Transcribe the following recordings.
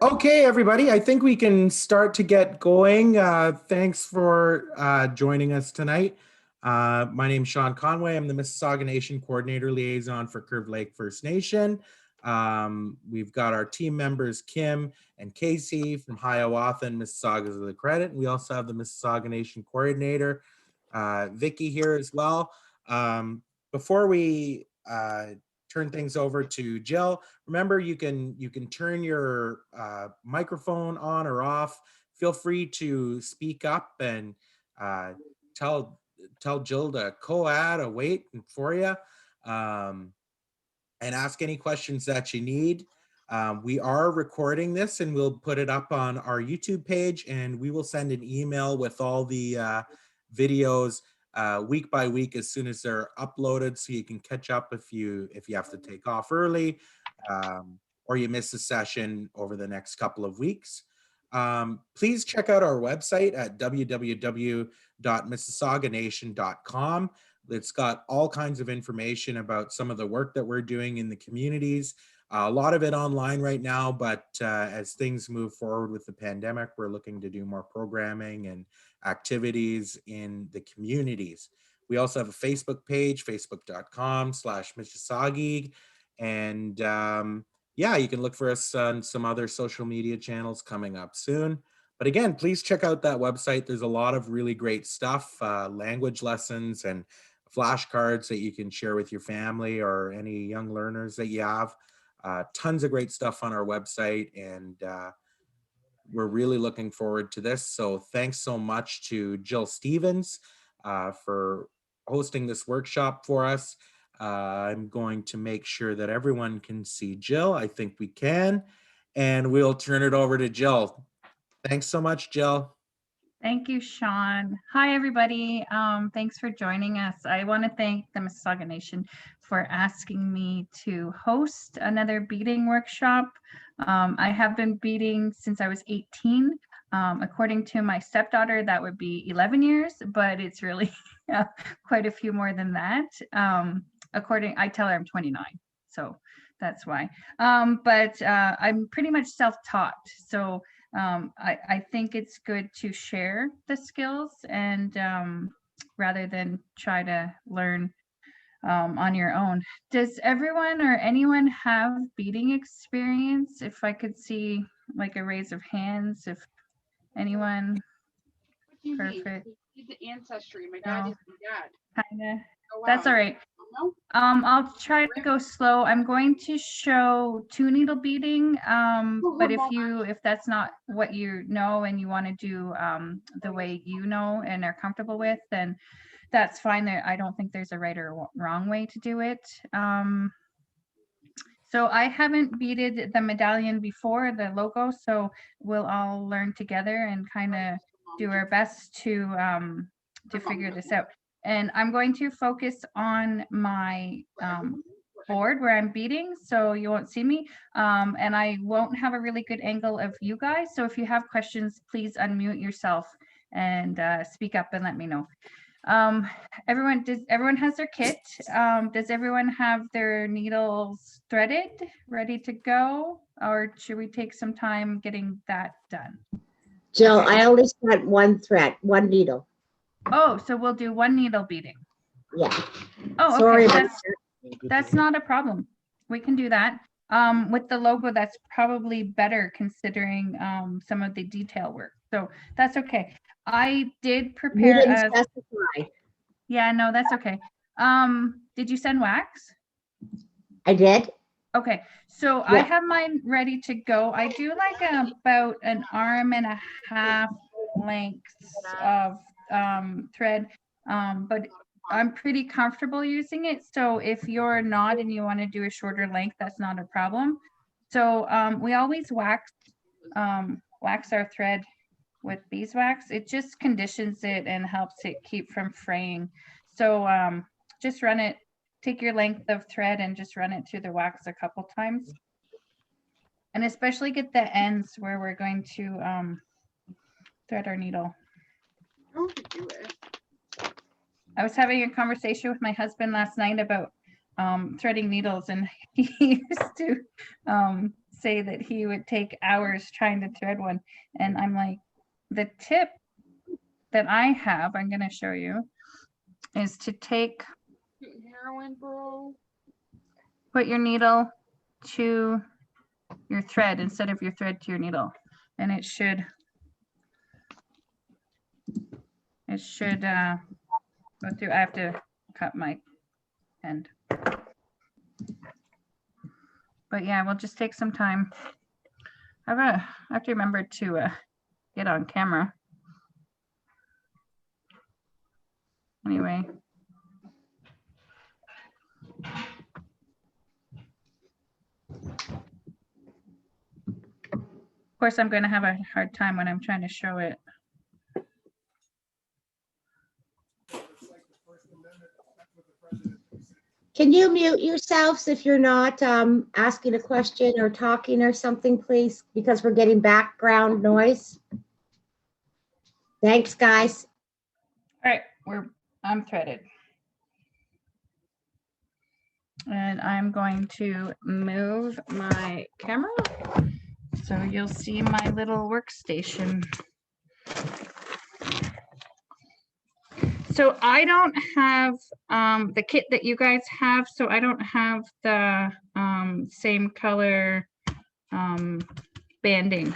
Okay, everybody, I think we can start to get going. Thanks for joining us tonight. My name is Sean Conway. I'm the Mississauga Nation Coordinator Liaison for Curve Lake First Nation. We've got our team members, Kim and Casey from Hiawatha and Mississauga's of the Credit. We also have the Mississauga Nation Coordinator, Vicky here as well. Before we turn things over to Jill, remember you can turn your microphone on or off. Feel free to speak up and tell Jill to co-add a wait for you, and ask any questions that you need. We are recording this and we'll put it up on our YouTube page, and we will send an email with all the videos week by week as soon as they're uploaded, so you can catch up if you have to take off early, or you miss a session over the next couple of weeks. Please check out our website at www.mississauganation.com. It's got all kinds of information about some of the work that we're doing in the communities. A lot of it online right now, but as things move forward with the pandemic, we're looking to do more programming and activities in the communities. We also have a Facebook page, facebook.com/Mississauga. And yeah, you can look for us on some other social media channels coming up soon. But again, please check out that website. There's a lot of really great stuff, language lessons and flashcards that you can share with your family or any young learners that you have. Tons of great stuff on our website, and we're really looking forward to this. So thanks so much to Jill Stevens for hosting this workshop for us. I'm going to make sure that everyone can see Jill. I think we can, and we'll turn it over to Jill. Thanks so much, Jill. Thank you, Sean. Hi, everybody. Thanks for joining us. I want to thank the Mississauga Nation for asking me to host another beading workshop. I have been beading since I was 18. According to my stepdaughter, that would be 11 years, but it's really quite a few more than that. I tell her I'm 29, so that's why. But I'm pretty much self-taught, so I think it's good to share the skills and rather than try to learn on your own. Does everyone or anyone have beading experience? If I could see like a raise of hands, if anyone. What do you Perfect. mean? The ancestry. My dad is my dad. Kinda. Oh, wow. That's all right. I'll try to go slow. I'm going to show 2 needle beading, but if that's not what you know and you want to do the way you know and are comfortable with, then that's fine. I don't think there's a right or wrong way to do it. So I haven't beaded the medallion before, the logo, so we'll all learn together and kind of do our best to figure this out. And I'm going to focus on my board where I'm beading, so you won't see me. And I won't have a really good angle of you guys. So if you have questions, please unmute yourself and speak up and let me know. Everyone has their kit. Does everyone have their needles threaded, ready to go? Or should we take some time getting that done? Jill, okay. I only got 1 thread, 1 needle. Oh, so we'll do 1 needle beading. Yeah. Oh, sorry, okay. That's not a problem. We can do that. With the logo, that's probably better considering some of the detail work. So that's okay. I did prepare. You didn't specify. Yeah, no, that's okay. Did you send wax? I did. Okay, so yeah. I have mine ready to go. I do like about an arm and a half lengths of thread, but I'm pretty comfortable using it. So if you're not and you want to do a shorter length, that's not a problem. So we always wax our thread with beeswax. It just conditions it and helps it keep from fraying. So just run it, take your length of thread and just run it through the wax a couple times. And especially get the ends where we're going to thread our needle. I was having a conversation with my husband last night about threading needles, and he used to say that he would take hours trying to thread one. And I'm like, the tip that I have, I'm going to show you, is to Heroin, bro. put your needle to your thread instead of your thread to your needle. And it should go through. I have to cut my end. But yeah, we'll just take some time. I have to remember to get on camera. Anyway. Of course, I'm going to have a hard time when I'm trying to show it. Can you mute yourselves if you're not asking a question or talking or something, please? Because we're getting background noise. Thanks, guys. All right, I'm threaded. And I'm going to move my camera so you'll see my little workstation. So I don't have the kit that you guys have, so I don't have the same color banding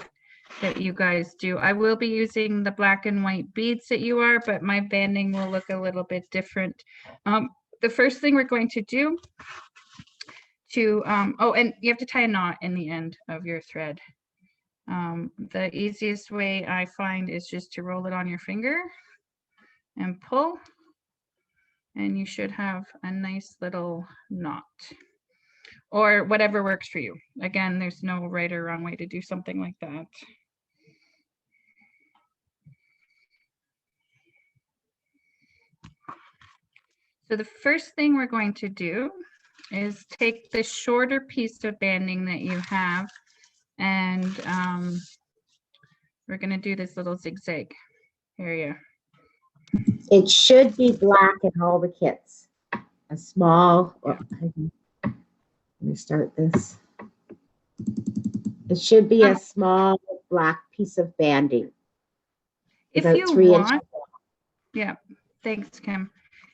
that you guys do. I will be using the black and white beads that you are, but my banding will look a little bit different. The first thing we're going to do oh, and you have to tie a knot in the end of your thread. The easiest way I find is just to roll it on your finger and pull, and you should have a nice little knot, or whatever works for you. Again, there's no right or wrong way to do something like that. So the first thing we're going to do is take the shorter piece of banding that you have, and we're going to do this little zigzag area. It should be black in all the kits. A small, let me start this. It should be a small black piece of banding. If About you 3 inches. want, yeah, thanks, Kim.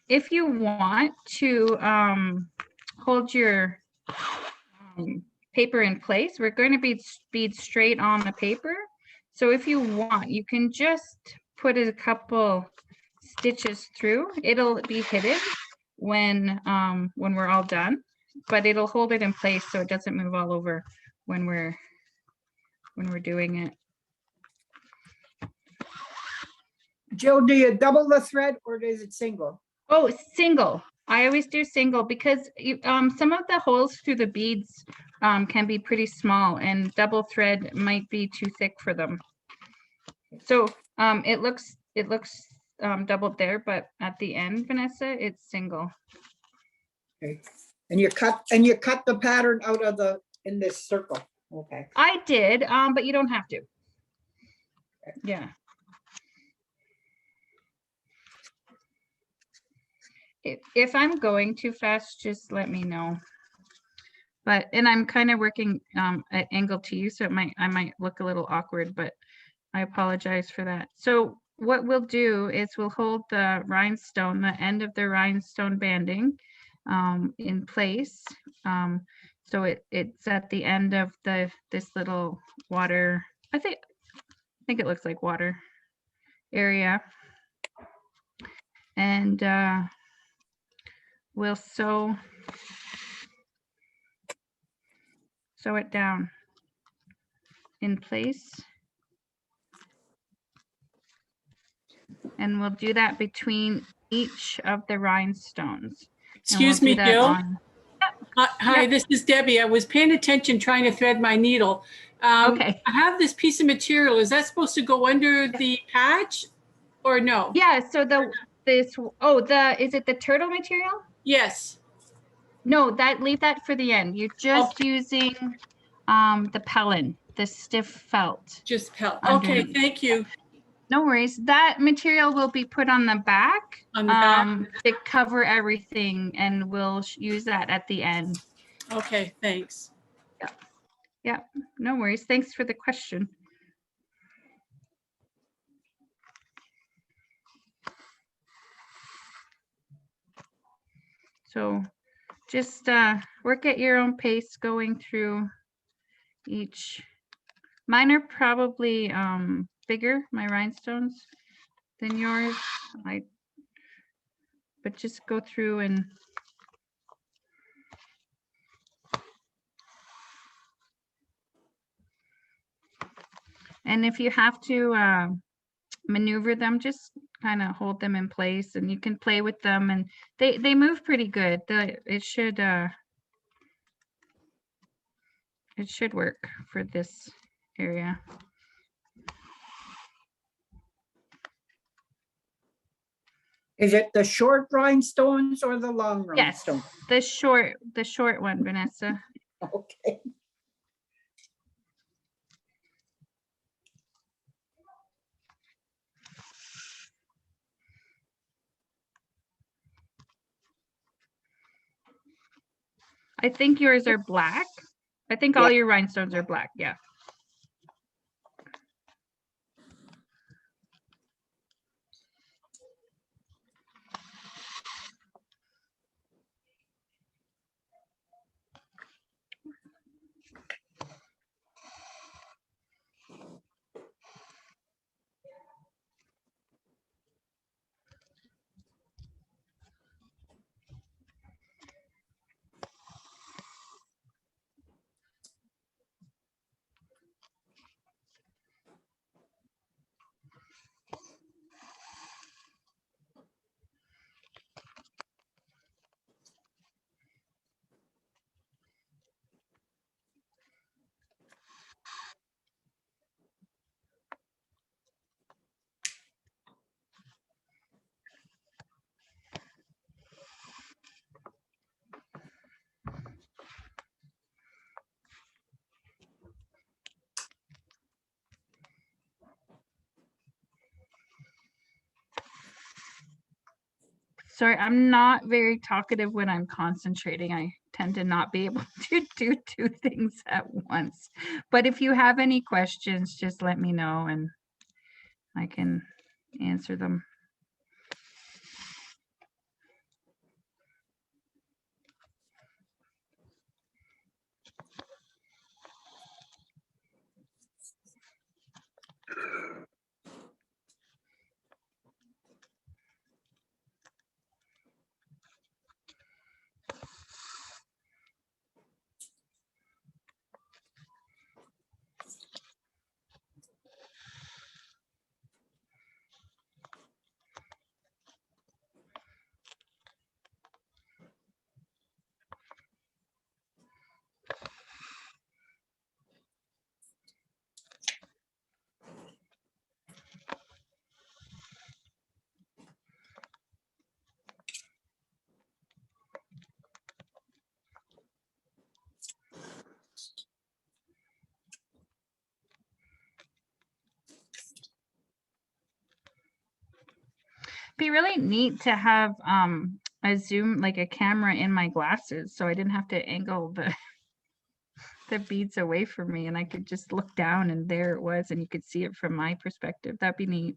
If you want to hold your paper in place, we're going to be bead straight on the paper. So if you want, you can just put a couple stitches through. It'll be hidden when we're all done, but it'll hold it in place so it doesn't move all over when we're doing it. Jill, do you double the thread or is it single? Oh, single. I always do single because some of the holes through the beads can be pretty small, and double thread might be too thick for them. So it looks doubled there, but at the end, Vanessa, it's single. Okay. And you cut the pattern out of in this circle. Okay. I did, but you don't have to. Yeah. If I'm going too fast, just let me know. And I'm kind of working at angle to you, so I might look a little awkward, but I apologize for that. So what we'll do is we'll hold the rhinestone, the end of the rhinestone banding in place. So it's at the end of this little water, I think it looks like water area. And we'll sew it down in place. And we'll do that between each of the rhinestones. Excuse me, Jill. Hi, Yep. this is Debbie. I was paying attention trying to thread my needle. Okay. I have this piece of material. Is that supposed to go under the patch or no? Yeah, so is it the turtle material? Yes. No, leave that for the end. You're just using the Pellin, the stiff felt. Just pelt. Okay, Underneath. thank you. No worries. That material will be put on the back, On the back? to cover everything, and we'll use that at the end. Okay, thanks. Yeah, no worries. Thanks for the question. So just work at your own pace going through each. Mine are probably bigger, my rhinestones, than yours. But just go through and if you have to maneuver them, just kind of hold them in place, and you can play with them, and they move pretty good. It should work for this area. Is it the short rhinestones or the long Yes, rhinestones? the short one, Vanessa. Okay. I think yours are black. I think all your rhinestones are black. Yeah. Sorry, I'm not very talkative when I'm concentrating. I tend to not be able to do two things at once. But if you have any questions, just let me know and I can answer them. Be really neat to have a zoom, like a camera in my glasses, so I didn't have to angle the beads away from me, and I could just look down and there it was, and you could see it from my perspective. That'd be neat.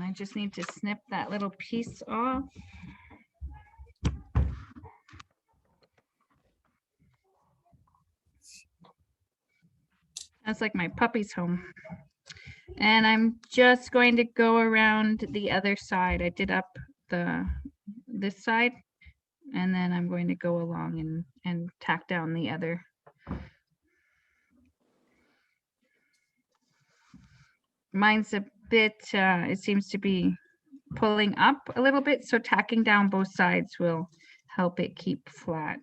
I just need to snip that little piece off. That's like my puppy's home. And I'm just going to go around the other side. I did up this side, and then I'm going to go along and tack down the other. Mine's a bit, it seems to be pulling up a little bit, so tacking down both sides will help it keep flat.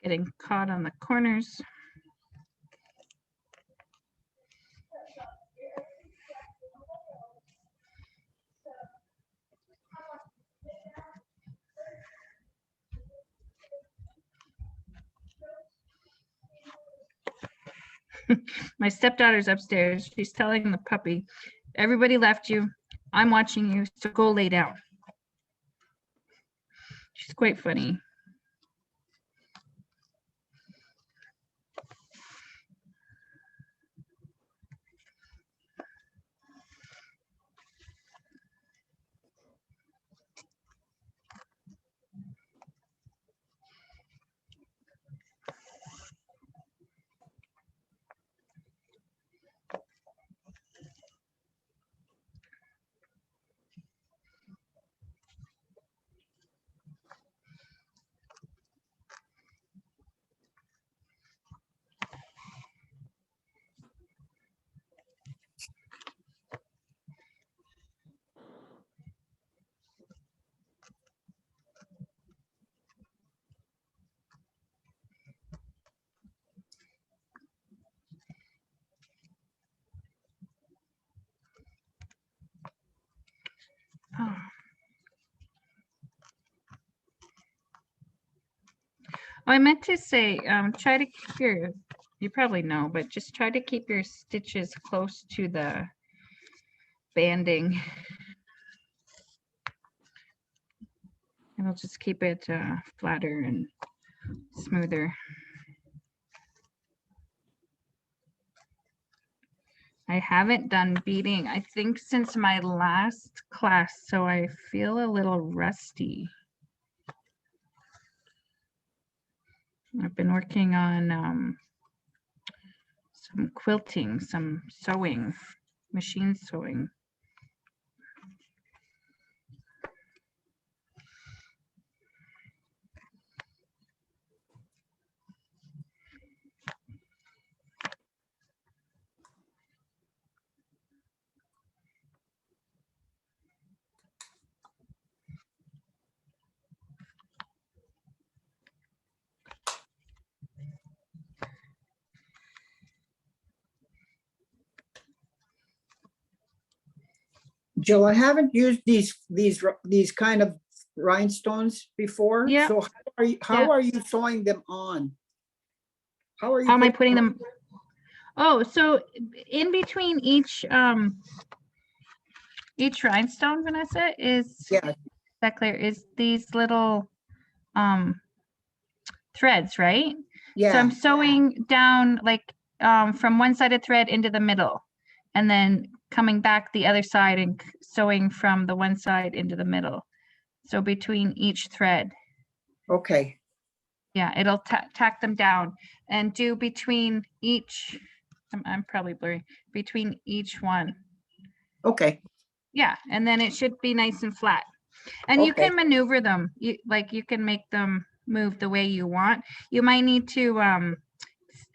Getting caught on the corners. My stepdaughter's upstairs. She's telling the puppy, everybody left you. I'm watching you, so go lay down. She's quite funny. Oh. Oh, I meant to say, try to keep you probably know, but just try to keep your stitches close to the banding. It'll just keep it flatter and smoother. I haven't done beading, I think, since my last class, so I feel a little rusty. I've been working on some quilting, some sewing, machine sewing. Jill, I haven't used these kind of rhinestones before. Yeah. So how are you sewing them on? How are you? How am I putting them? Oh, so in between each rhinestone, Vanessa, is Yeah, that clear? Is these little threads, right? So I'm yeah, sewing down like from one side of thread into the middle, and then coming back the other side and sewing from the one side into the middle. So between each thread, okay, yeah, it'll tack them down and do between each. I'm probably blurry between each one. okay, Yeah, and then it should be nice and flat. And you Okay. can maneuver them. You can make them move the way you want. You might need to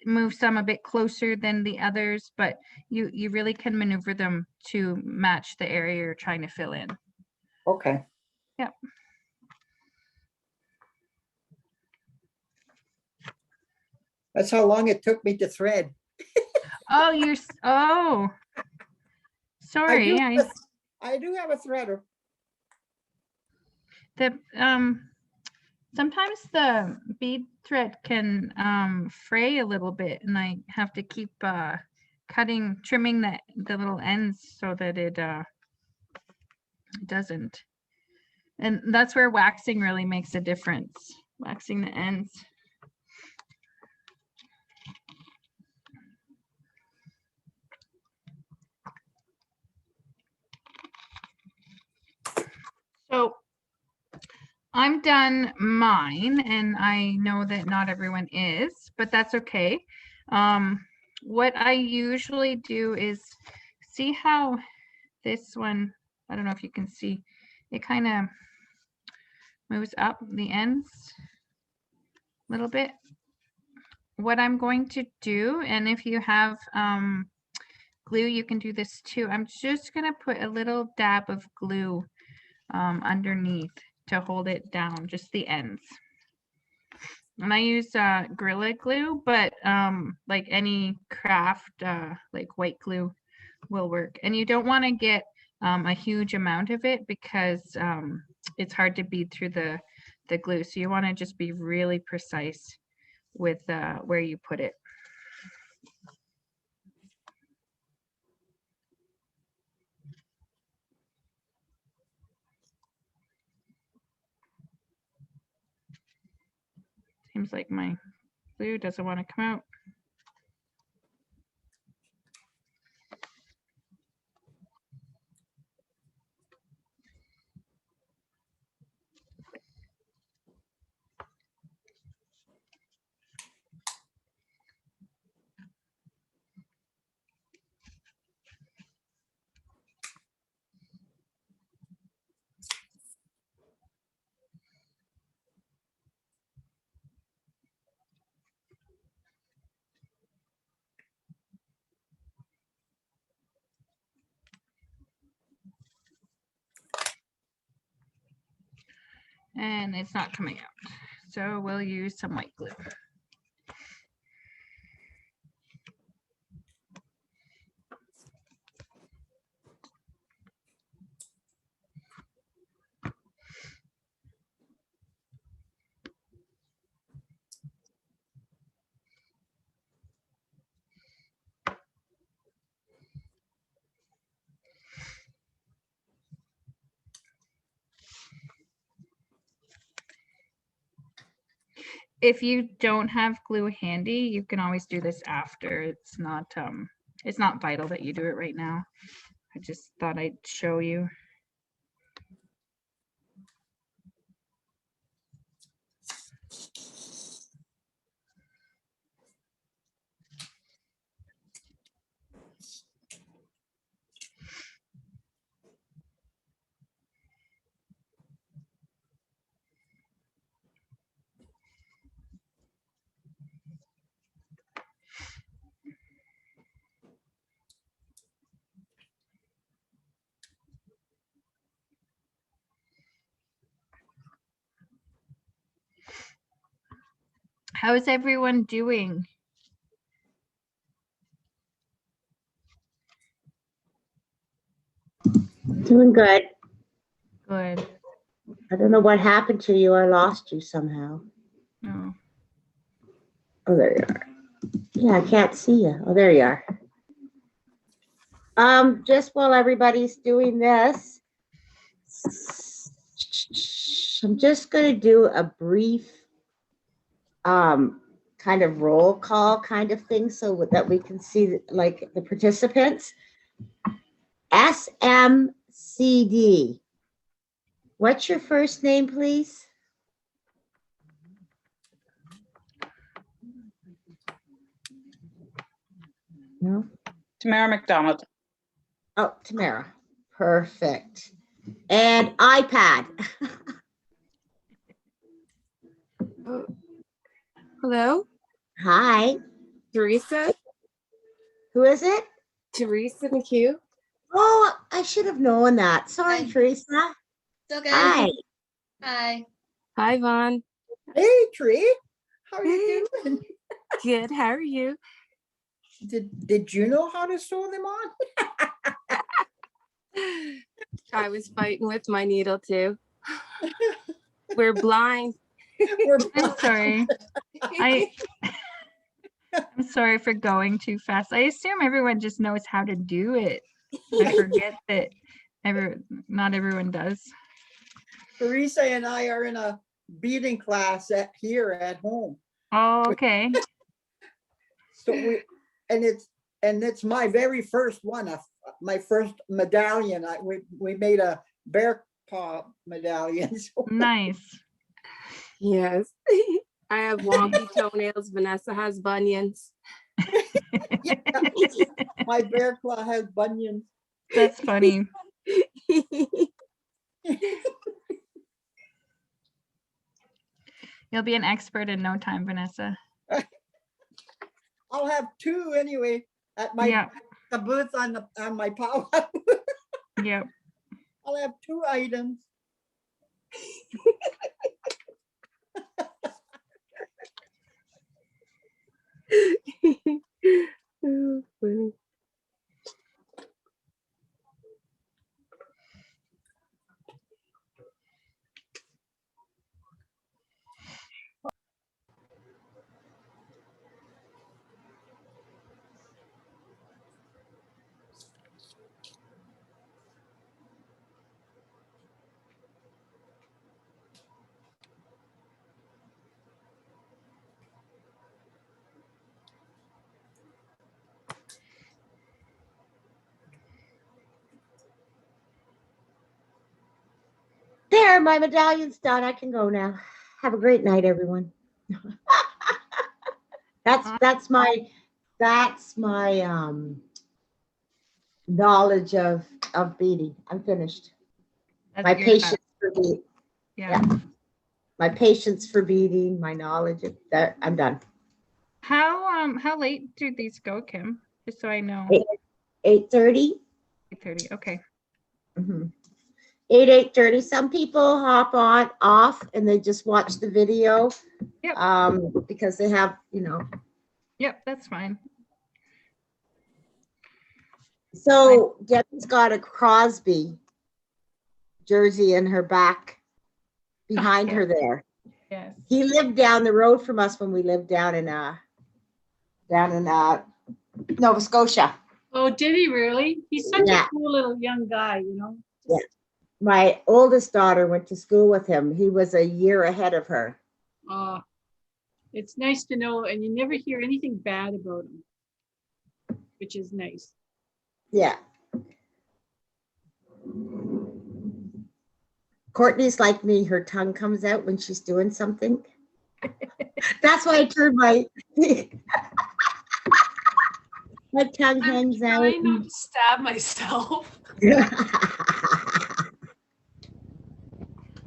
move some a bit closer than the others, but you really can maneuver them to match the area you're trying to fill in. okay. Yep. That's how long it took me to thread. Oh, oh, sorry. I do have a threader. Sometimes the bead thread can fray a little bit, and I have to keep trimming the little ends so that it doesn't. And that's where waxing really makes a difference. Waxing the ends. So I'm done mine, and I know that not everyone is, but that's okay. What I usually do is see how this one, I don't know if you can see, it kind of moves up the ends a little bit. What I'm going to do, and if you have glue, you can do this too. I'm just going to put a little dab of glue underneath to hold it down, just the ends. And I use Gorilla Glue, but like any craft, like white glue will work. And you don't want to get a huge amount of it because it's hard to bead through the glue. So you want to just be really precise with where you put it. Seems like my glue doesn't want to come out. And it's not coming out. So we'll use some white glue. If you don't have glue handy, you can always do this after. It's not vital that you do it right now. I just thought I'd show you. How's everyone doing? Doing good. Good. I don't know what happened to you. I lost you somehow. Oh. Oh, there you are. Yeah, I can't see you. Oh, there you are. Just while everybody's doing this, I'm just going to do a brief kind of roll call kind of thing so that we can see like the participants. SMCD. What's your first name, please? No? Tamara McDonald. Oh, Tamara. Perfect. And iPad. Hello, Hi. Teresa. Who is it? Teresa McHugh. Oh, I should have known that. Sorry, Hi. Teresa. It's okay. Hi. Hi. Hi, Vaughn. Hey, Tree, how are you doing? Good. How are you? Did you know how to sew them on? I was fighting with my needle too. We're blind. I'm sorry. I'm sorry for going too fast. I assume everyone just knows how to do it. I forget that not everyone does. Teresa and I are in a beading class here at home. Oh, okay. So it's my very first one, my first medallion. We made a bear paw medallion. So Nice. Yes. I have wonky toenails. Vanessa has bunions. my bear claw has bunions. That's funny. You'll be an expert in no time, Vanessa. I'll have two anyway at my Yeah. the booth on my power. Yep. I'll have two items. Oh, funny. There, my medallion's done. I can go now. Have a great night, everyone. that's my knowledge of beading. I'm finished. That's My your patience best. for beading. Yeah. My patience for beading, my knowledge of that. I'm done. How late do these go, Kim? Just so I know. 8:30. 8:30. Okay. 8:30. Some people hop on off and they just watch the video. Yep. Because they have, Yep, that's fine. So Debbie's got a Crosby jersey in her back behind her there. Yes. He lived down the road from us when we lived down in Nova Scotia. Oh, did he really? He's such Yeah. a cool little young guy, you know? Yeah. My oldest daughter went to school with him. He was a year ahead of her. It's nice to know, and you never hear anything bad about him, which is nice. Yeah. Courtney's like me, her tongue comes out when she's doing something. That's why I turned my my tongue hangs out. Trying not to stab myself.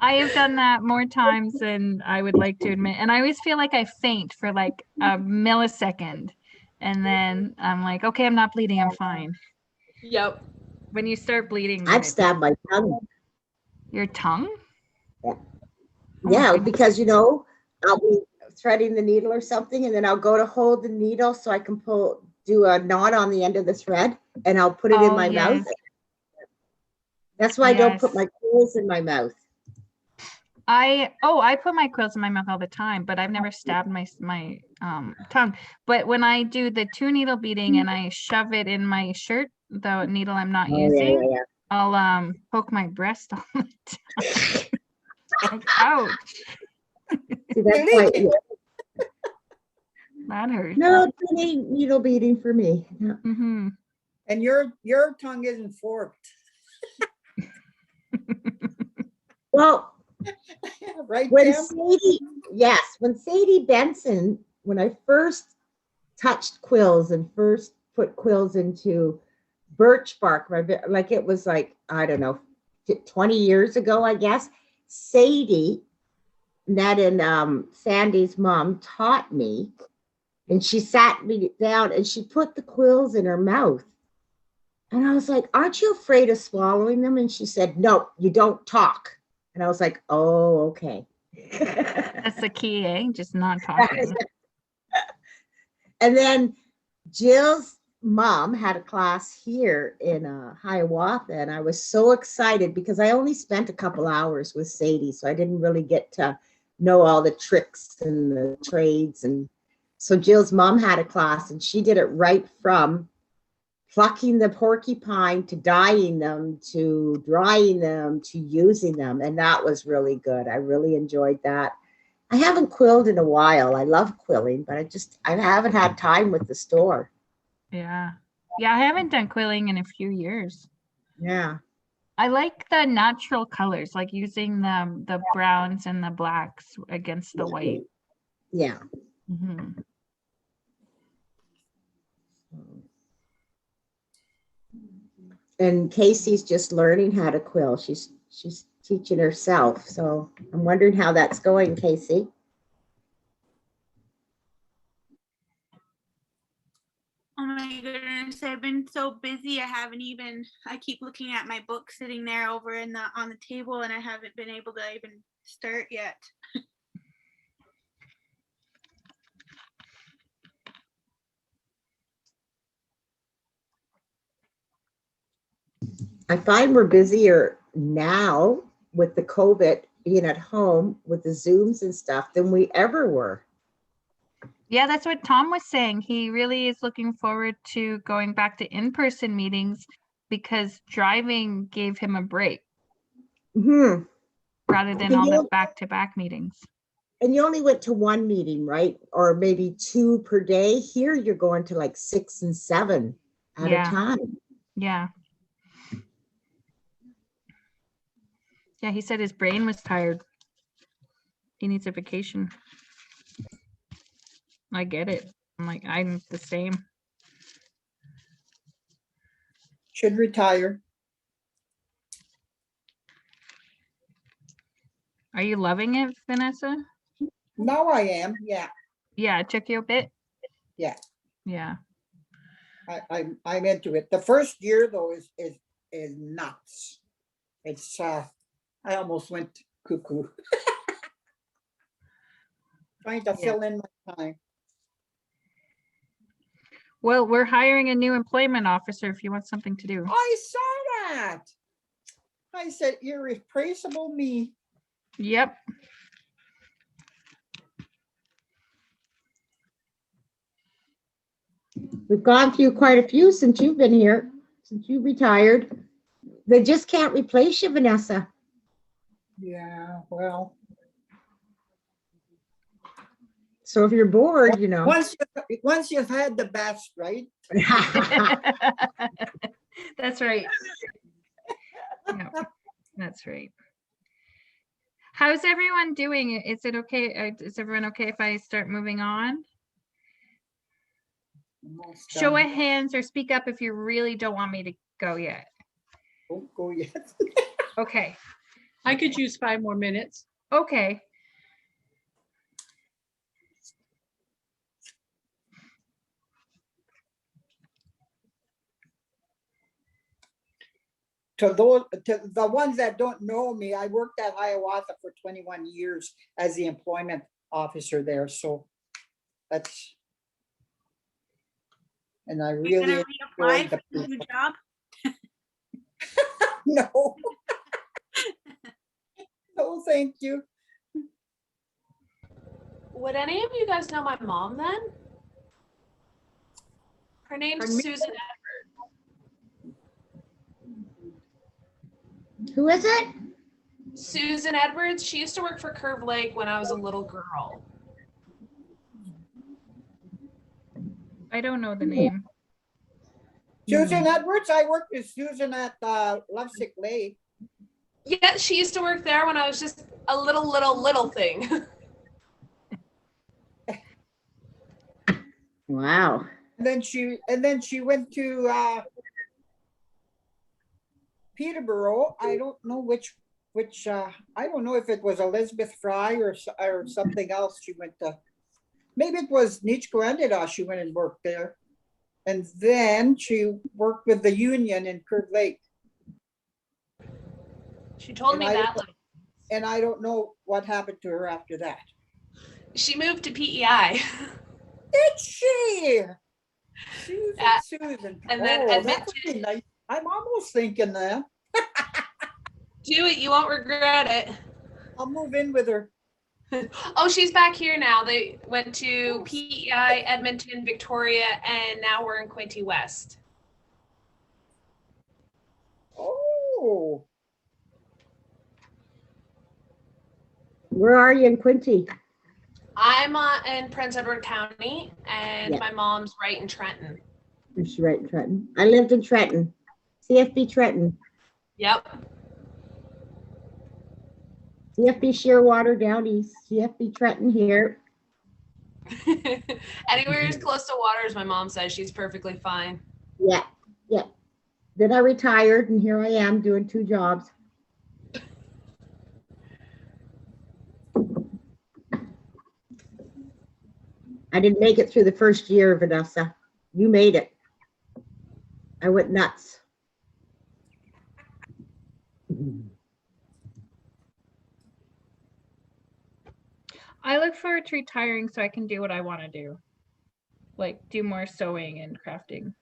I have done that more times than I would like to admit. And I always feel like I faint for like a millisecond. And then I'm like, okay, I'm not bleeding. I'm fine. Yep. When you start bleeding, then I've it's- stabbed my tongue. your tongue? Yeah. Oh my Yeah, goodness. because I'll be threading the needle or something, and then I'll go to hold the needle so I can do a knot on the end of the thread, and I'll put it in Oh, my yes. mouth. That's why I don't put Yes. my quills in my mouth. I put my quills in my mouth all the time, but I've never stabbed my tongue. But when I do the 2-needle beading and I shove it in my shirt, the needle I'm not Oh, yeah, using, yeah, I'll poke my breast all the time. Like, ouch, See, that's why, yeah. that hurts. No, it ain't needle beading for me. No. Mm-hmm. And your tongue isn't forked, Well, right, when Tim? Sadie, yes, when Sadie Benson, when I first touched quills and first put quills into birch bark, like it was like, I don't know, 20 years ago, I guess, Sadie, Ned and Sandy's mom taught me, and she sat me down and she put the quills in her mouth. And I was like, aren't you afraid of swallowing them? And she said, no, you don't talk. And I was like, oh, okay. That's the key, eh? Just not talking. And then Jill's mom had a class here in Hiawatha, and I was so excited because I only spent a couple hours with Sadie, so I didn't really get to know all the tricks and the trades. And so Jill's mom had a class, and she did it right from plucking the porcupine to dyeing them to drying them to using them, and that was really good. I really enjoyed that. I haven't quilled in a while. I love quilling, but I haven't had time with the store. Yeah. Yeah, I haven't done quilling in a few years. Yeah. I like the natural colors, like using the browns and the blacks against the white. Yeah. Mm-hmm. And Casey's just learning how to quill. She's teaching herself. So I'm wondering how that's going, Casey. Oh my goodness, I've been so busy. I keep looking at my book sitting there over on the table, and I haven't been able to even start yet. I find we're busier now with the COVID being at home with the Zooms and stuff than we ever were. Yeah, that's what Tom was saying. He really is looking forward to going back to in-person meetings because driving gave him a break Mm-hmm. rather than all the back-to-back meetings. And you only went to one meeting, right? Or maybe 2 per day. Here you're going to like 6 and 7 at a time. Yeah. Yeah, he said his brain was tired. He needs a vacation. I get it. I'm like, I'm the same. Should retire. Are you loving it, Vanessa? Now I am, yeah. Yeah, it took you a bit. Yeah. Yeah. I'm into it. The first year though is nuts. It's I almost went cuckoo. Trying to fill in my time. Well, we're hiring a new employment officer if you want something to do. I saw that. I said, irreplaceable me. Yep. We've gone through quite a few since you've been here, since you retired. They just can't replace you, Vanessa. Yeah, well. So if you're bored, you know. Once you've had the best, right? That's right. No, that's right. How's everyone doing? Is it okay? Is everyone okay if I start moving on? Show of hands or speak up if you really don't want me to go yet. Don't go yet. Okay. I could use 5 more minutes. Okay. To the ones that don't know me, I worked at Hiawatha for 21 years as the employment officer there. So that's, and I really Reapply enjoyed for the new job. No. No, thank you. Would any of you guys know my mom then? Her name's Pardon me? Susan. Who is it? Susan Edwards. She used to work for Curve Lake when I was a little girl. I don't know the name. Susan Edwards, I worked with Susan at Lovesick Lake. Yeah, she used to work there when I was just a little thing. Wow. And then she went to Peterborough. I don't know which I don't know if it was Elizabeth Fry or something else. She went to, maybe it was Nichcoandida. She went and worked there, and then she worked with the union in Curve Lake. She told me that. And I don't know what happened to her after that. She moved to PEI. Did she? Susan. And then that would be nice. I'm almost thinking that. Do it. You won't regret it. I'll move in with her. Oh, she's back here now. They went to PEI, Edmonton, Victoria, and now we're in Quinte West. Oh. Where are you in Quinte? I'm in Prince Edward County, and Yeah. my mom's right in Trenton. Is she right in Trenton? I lived in Trenton. CFB Trenton. Yep. CFB Shearwater down east. CFB Trenton here. Anywhere as close to water as my mom says, she's perfectly fine. Yeah. Yeah. Then I retired and here I am doing 2 jobs. I didn't make it through the first year, Vanessa. You made it. I went nuts. I look forward to retiring so I can do what I want to do, like do more sewing and crafting.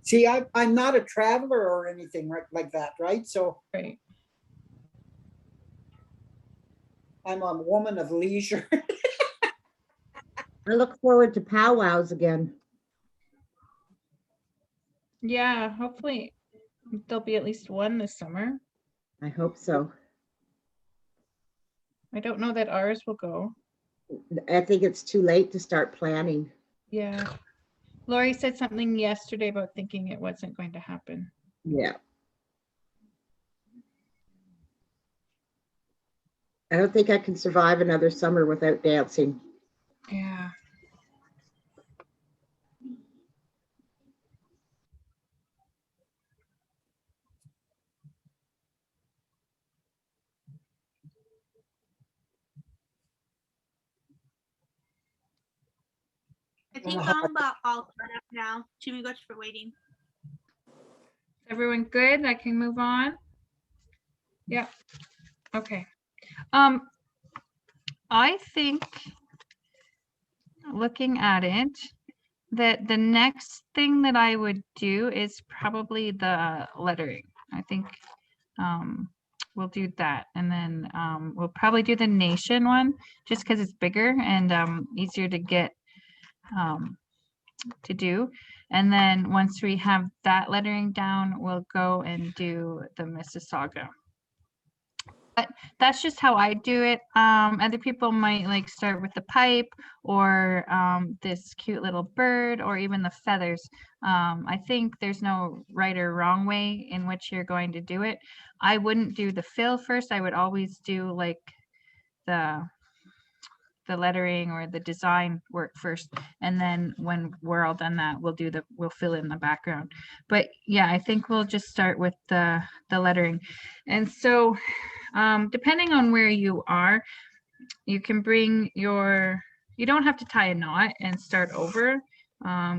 See, I'm not a traveler or anything like that, right? So Right. I'm a woman of leisure. I look forward to powwows again. Yeah, hopefully there'll be at least one this summer. I hope so. I don't know that ours will go. I think it's too late to start planning. Yeah. Lori said something yesterday about thinking it wasn't going to happen. Yeah. I don't think I can survive another summer without dancing. Yeah. I think I'm about all caught up now. Too much for waiting. Everyone good? I can move on? Yeah. Okay. I think looking at it, that the next thing that I would do is probably the lettering. I think we'll do that. And then we'll probably do the nation one just because it's bigger and easier to get to do. And then once we have that lettering down, we'll go and do the Mississauga. But that's just how I do it. Other people might like start with the pipe or this cute little bird or even the feathers. I think there's no right or wrong way in which you're going to do it. I wouldn't do the fill first. I would always do like the lettering or the design work first, and then when we're all done that, we'll fill in the background. But yeah, I think we'll just start with the lettering. And so depending on where you are, you can bring you don't have to tie a knot and start over.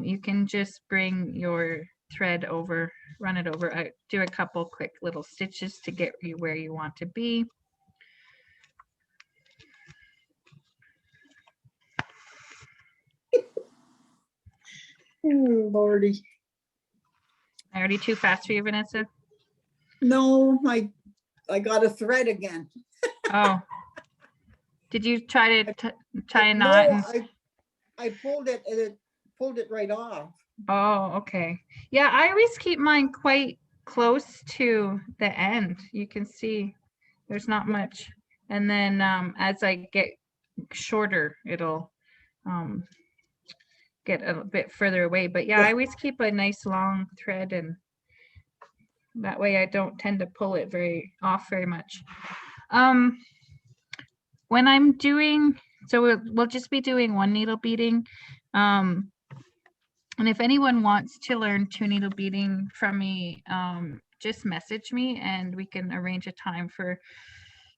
You can just bring your thread over, run it over, do a couple quick little stitches to get you where you want to be. Oh, Lordy. Already too fast for you, Vanessa? No, I got a thread again. Oh. Did you try to tie a No, knot? And, I pulled it and it pulled it right off. oh, okay. Yeah, I always keep mine quite close to the end. You can see there's not much. And then as I get shorter, it'll get a bit further away. But yeah, I always keep a nice long thread, and that way I don't tend to pull it very much. When I'm doing, so we'll just be doing one needle beading. And if anyone wants to learn 2 needle beading from me, just message me and we can arrange a time for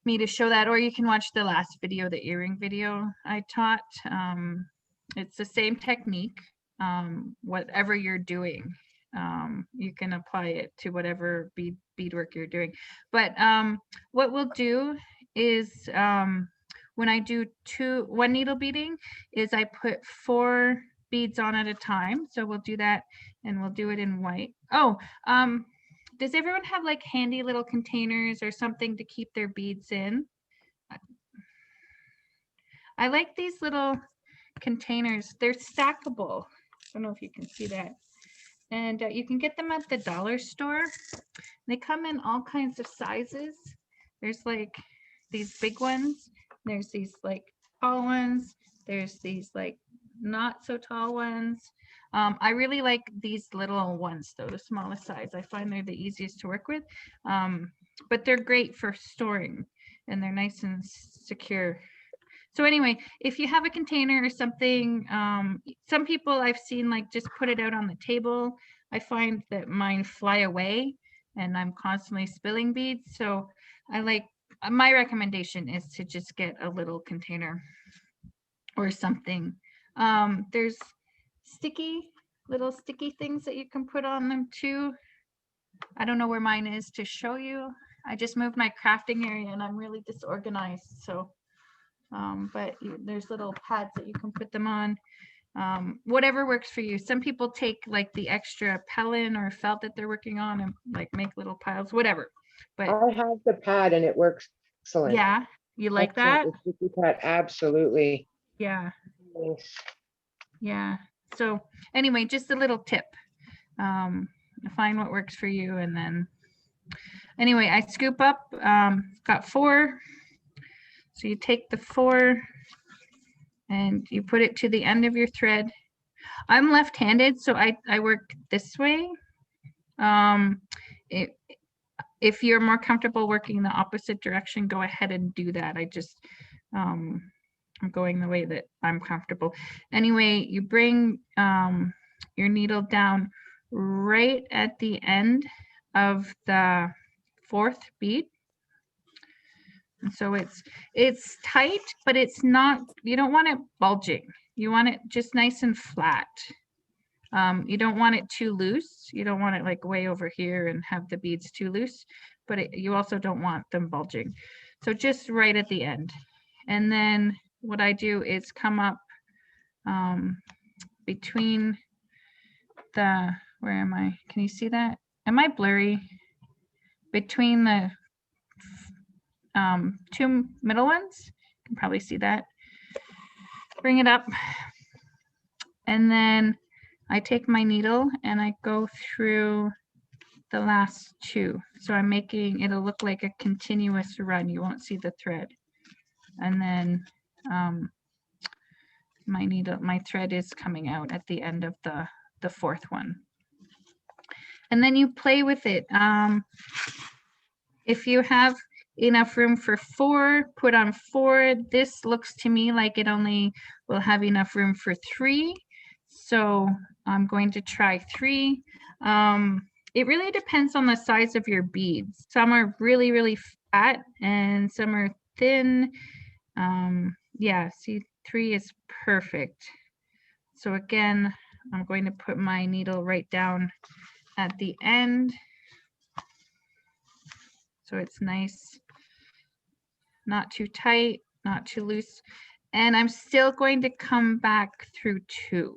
me to show that, or you can watch the last video, the earring video I taught. It's the same technique, whatever you're doing. You can apply it to whatever beadwork you're doing. But what we'll do is when I do 1 needle beading is I put 4 beads on at a time. So we'll do that, and we'll do it in white. Oh, does everyone have like handy little containers or something to keep their beads in? I like these little containers. They're stackable. I don't know if you can see that. And you can get them at the dollar store. They come in all kinds of sizes. There's like these big ones. There's these like tall ones. There's these like not so tall ones. I really like these little ones though, the smallest size. I find they're the easiest to work with, but they're great for storing and they're nice and secure. So anyway, if you have a container or something, some people I've seen like just put it out on the table. I find that mine fly away and I'm constantly spilling beads. So I like, my recommendation is to just get a little container or something. There's little sticky things that you can put on them too. I don't know where mine is to show you. I just moved my crafting area and I'm really disorganized. So, but there's little pads that you can put them on. Whatever works for you. Some people take like the extra pellin or felt that they're working on and like make little piles, whatever. But I have the pad and it works excellent. yeah, you like that? Excellent. The sticky pad, absolutely. Yeah. Nice. Yeah. So anyway, just a little tip. Find what works for you. And then anyway, I scoop up, got 4. So you take the 4 and you put it to the end of your thread. I'm left-handed, so I work this way. If you're more comfortable working the opposite direction, go ahead and do that. I just, I'm going the way that I'm comfortable. Anyway, you bring your needle down right at the end of the 4th bead. And so it's tight, but it's not, you don't want it bulging. You want it just nice and flat. You don't want it too loose. You don't want it like way over here and have the beads too loose, but you also don't want them bulging. So just right at the end. And then what I do is come up between the, where am I? Can you see that? Am I blurry? Between the 2 middle ones, you can probably see that. Bring it up. And then I take my needle and I go through the last 2. So I'm making, it'll look like a continuous run. You won't see the thread. And then my thread is coming out at the end of the 4th one. And then you play with it. If you have enough room for 4, put on 4. This looks to me like it only will have enough room for 3. So I'm going to try 3. It really depends on the size of your beads. Some are really, really fat and some are thin. Yeah, see, 3 is perfect. So again, I'm going to put my needle right down at the end. So it's nice, not too tight, not too loose. And I'm still going to come back through 2.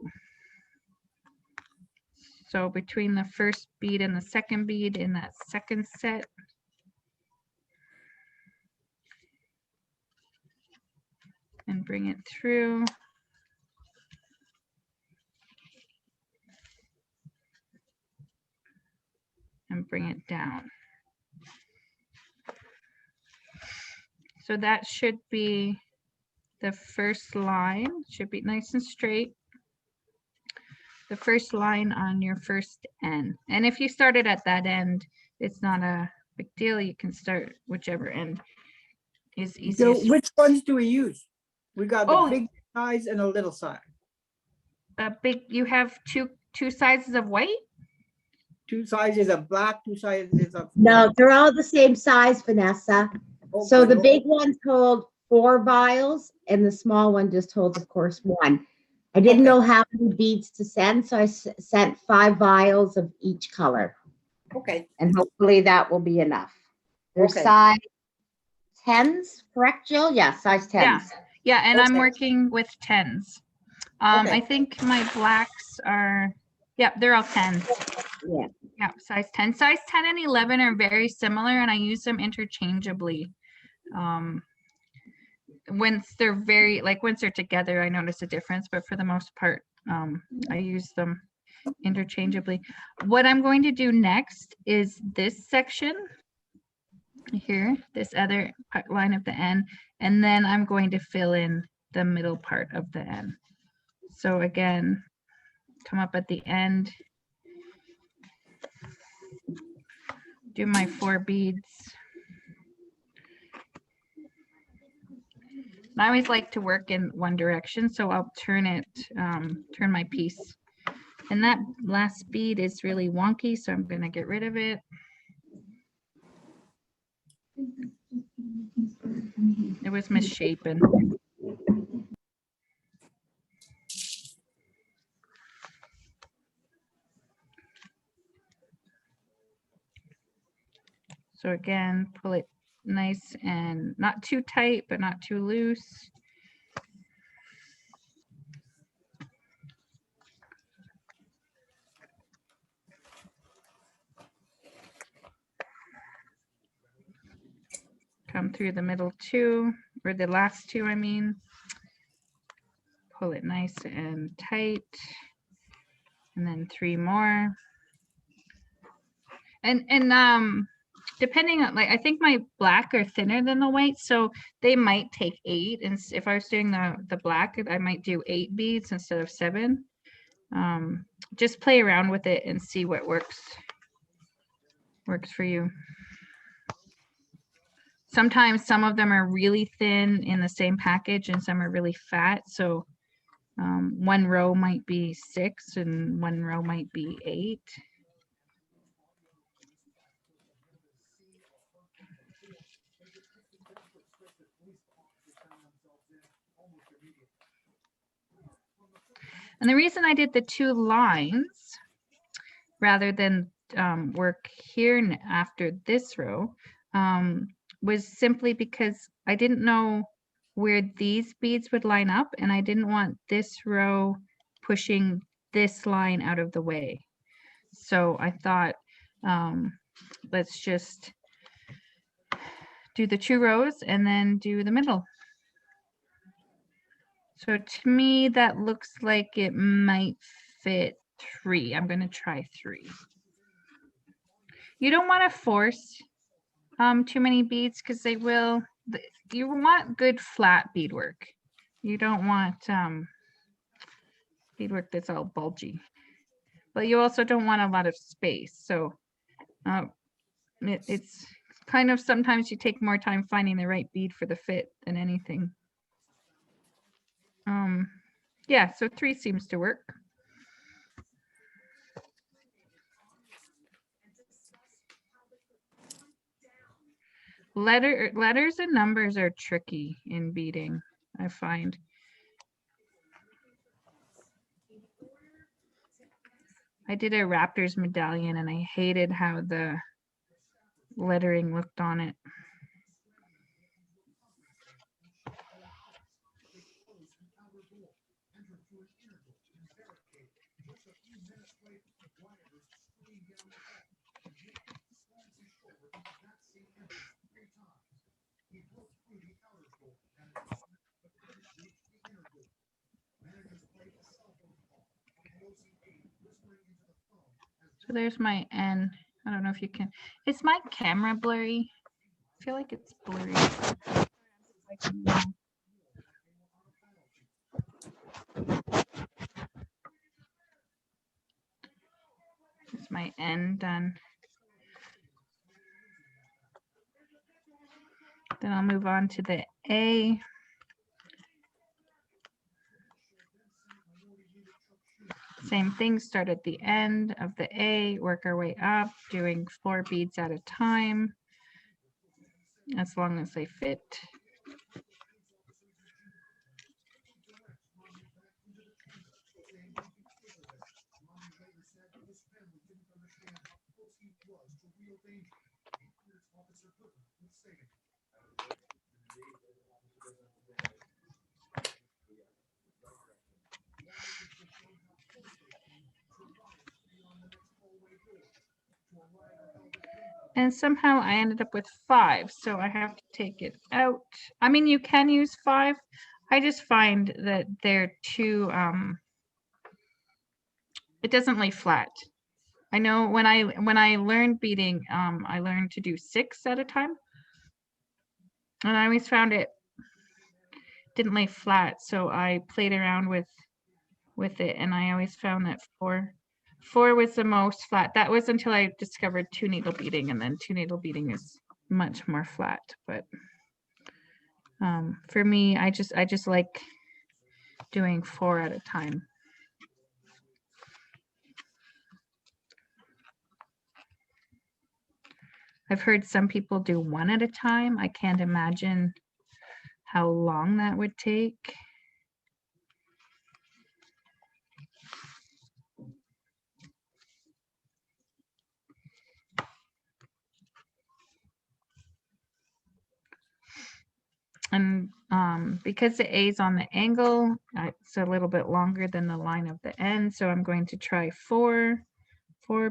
So between the first bead and the second bead in that second set. And bring it through. And bring it down. So that should be the first line, should be nice and straight. The first line on your first N. And if you started at that end, it's not a big deal. You can start whichever end is So easiest. which ones do we use? We got the Oh. big size and a little size. You have two sizes of white? 2 sizes of black, 2 sizes of. No, they're all the same size, Vanessa. So Okay. the big ones hold 4 vials and the small one just holds, of course, 1. I didn't Okay. know how many beads to send, so I sent 5 vials of each color. Okay. And hopefully that will be enough. They're Okay. size 10s, correct, Jill? Yeah, size 10s. Yeah, and I'm Okay. working with 10s. Okay. I think my blacks are, yeah, they're all 10s. Yeah. Yeah, size 10. Size 10 and 11 are very similar, and I use them interchangeably. Once they're once they're together, I notice a difference, but for the most part, I use them interchangeably. What I'm going to do next is this section here, this other line of the N, and then I'm going to fill in the middle part of the N. So again, come up at the end, do my 4 beads. I always like to work in one direction, so I'll turn my piece. And that last bead is really wonky, so I'm going to get rid of it. It was misshapen. So again, pull it nice and not too tight, but not too loose. Come through the middle 2, or the last 2, I mean. Pull it nice and tight. And then 3 more. And depending on, I think my black are thinner than the white, so they might take 8. And if I was doing the black, I might do 8 beads instead of 7. Just play around with it and see what works for you. Sometimes some of them are really thin in the same package and some are really fat. So one row might be 6 and one row might be 8. And the reason I did the 2 lines rather than work here after this row was simply because I didn't know where these beads would line up, and I didn't want this row pushing this line out of the way. So I thought, let's just do the 2 rows and then do the middle. So to me, that looks like it might fit 3. I'm going to try 3. You don't want to force too many beads because they will, you want good flat beadwork. You don't want beadwork that's all bulgy, but you also don't want a lot of space. So it's kind of, sometimes you take more time finding the right bead for the fit than anything. Yeah, so 3 seems to work. Letters and numbers are tricky in beading, I find. I did a Raptors medallion and I hated how the lettering looked on it. So there's my N. I don't know if you can. Is my camera blurry? I feel like it's blurry. There's my N done. Then I'll move on to the A. Same thing, start at the end of the A, work our way up, doing 4 beads at a time, as long as they fit. And somehow I ended up with 5, so I have to take it out. I mean, you can use 5. I just find that they're too, it doesn't lay flat. I know when I learned beading, I learned to do 6 at a time. And I always found it didn't lay flat, so I played around with it, and I always found that 4 was the most flat. That was until I discovered 2 needle beading, and then 2 needle beading is much more flat. But for me, I just like doing 4 at a time. I've heard some people do 1 at a time. I can't imagine how long that would take. And because the A is on the angle, it's a little bit longer than the line of the end. So I'm going to try 4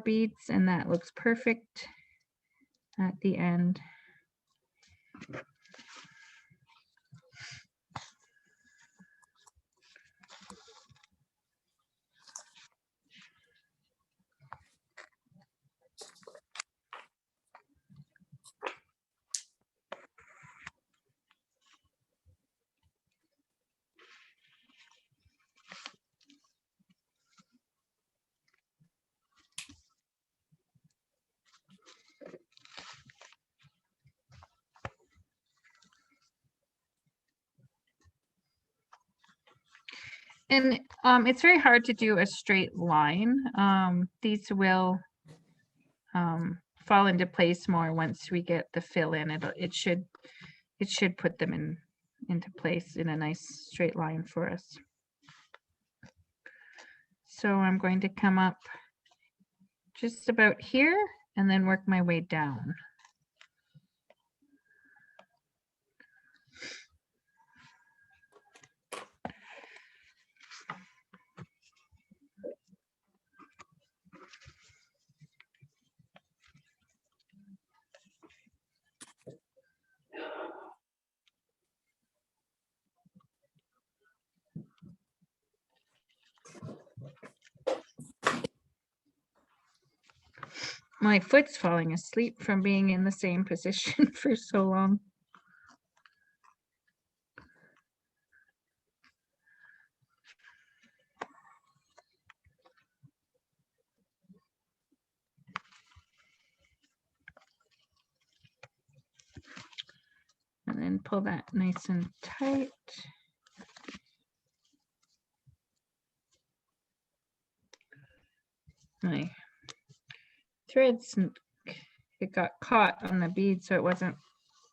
beads, and that looks perfect at the end. And it's very hard to do a straight line. These will fall into place more once we get the fill in. It should put them into place in a nice straight line for us. So I'm going to come up just about here and then work my way down. My foot's falling asleep from being in the same position for so long. And then pull that nice and tight. My threads, it got caught on the bead, so it wasn't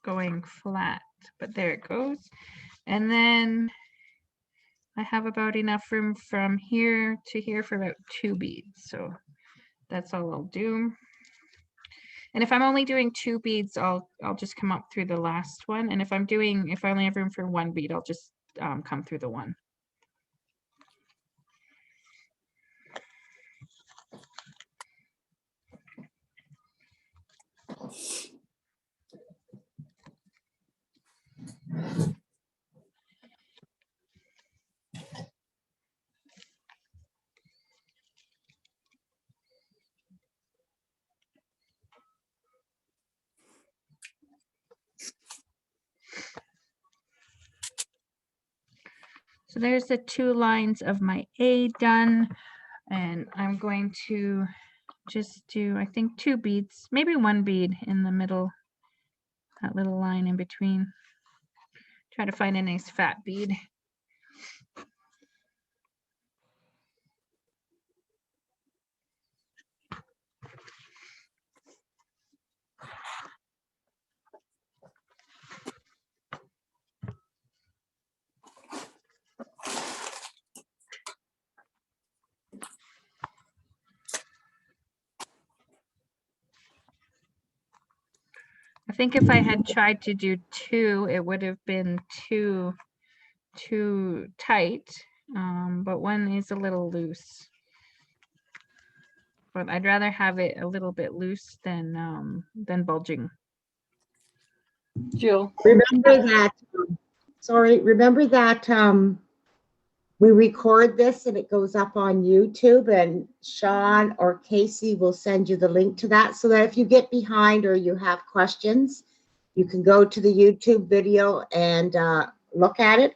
going flat, but there it goes. And then I have about enough room from here to here for about 2 beads, so that's all I'll do. And if I'm only doing 2 beads, I'll just come up through the last one. And if I only have room for 1 bead, I'll just come through the one. So there's the 2 lines of my A done. And I'm going to just do, I think, 2 beads, maybe 1 bead in the middle, that little line in between. Try to find a nice fat bead. I think if I had tried to do 2, it would have been too tight, but 1 is a little loose. But I'd rather have it a little bit loose than bulging. Jill, Remember that, remember that we record this and it goes up on YouTube, and Sean or Casey will send you the link to that, so that if you get behind or you have questions, you can go to the YouTube video and look at it.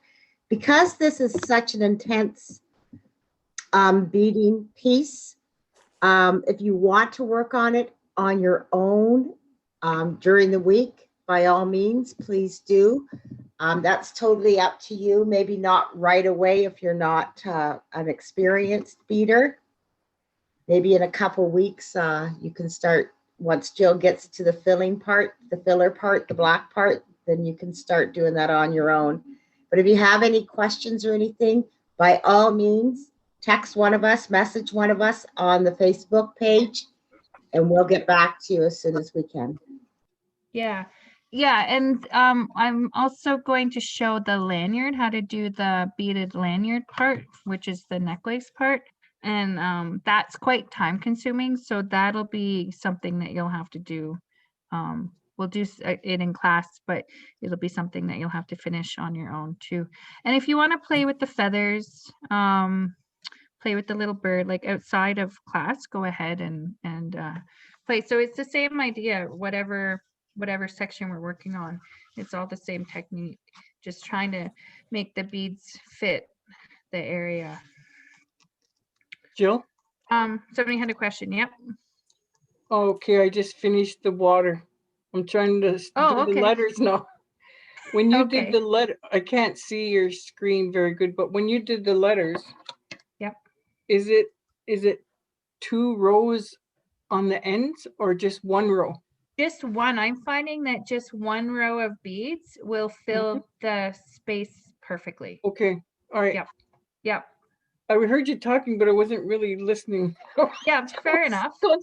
Because this is such an intense beading piece, if you want to work on it on your own during the week, by all means, please do. That's totally up to you. Maybe not right away if you're not an experienced beader. Maybe in a couple weeks, you can start, once Jill gets to the filling part, the filler part, the black part, then you can start doing that on your own. But if you have any questions or anything, by all means, text one of us, message one of us on the Facebook page, and we'll get back to you as soon as we can. Yeah. Yeah, and I'm also going to show the lanyard, how to do the beaded lanyard part, which is the necklace part. And that's quite time consuming. So that'll be something that you'll have to do. We'll do it in class, but it'll be something that you'll have to finish on your own too. And if you want to play with the feathers, play with the little bird, like outside of class, go ahead and play. So it's the same idea, whatever section we're working on, it's all the same technique, just trying to make the beads fit the area. Jill? Somebody had a question. Yep. Okay, I just finished the water. I'm trying to do the letters now. When you did the letter, I can't see your screen very good, but when you did the letters, yep, is it 2 rows on the ends or just 1 row? Just 1. I'm finding that just 1 row of beads will fill the space perfectly. Okay. All right. Yep. Yep. I heard you talking, but I wasn't really listening. Yeah, fair enough. No,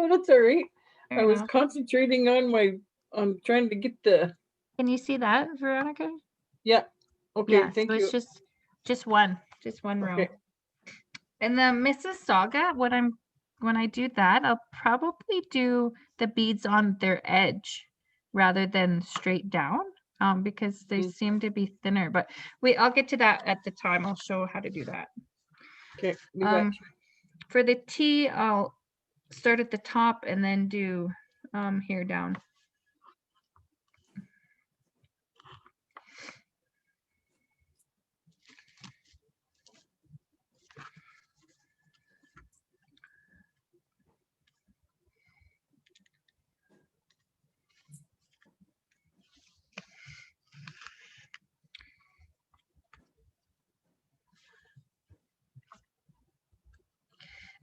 that's all right. Fair I was enough. concentrating on trying to get the. Can you see that, Veronica? Yeah. Okay. Yeah, Thank so you. it's just one row. And the Mississauga, when I do that, I'll probably do the beads on their edge rather than straight down, because they seem to be thinner. But I'll get to that at the time. I'll show how to do that. Okay. For the T, I'll start at the top and then do here down.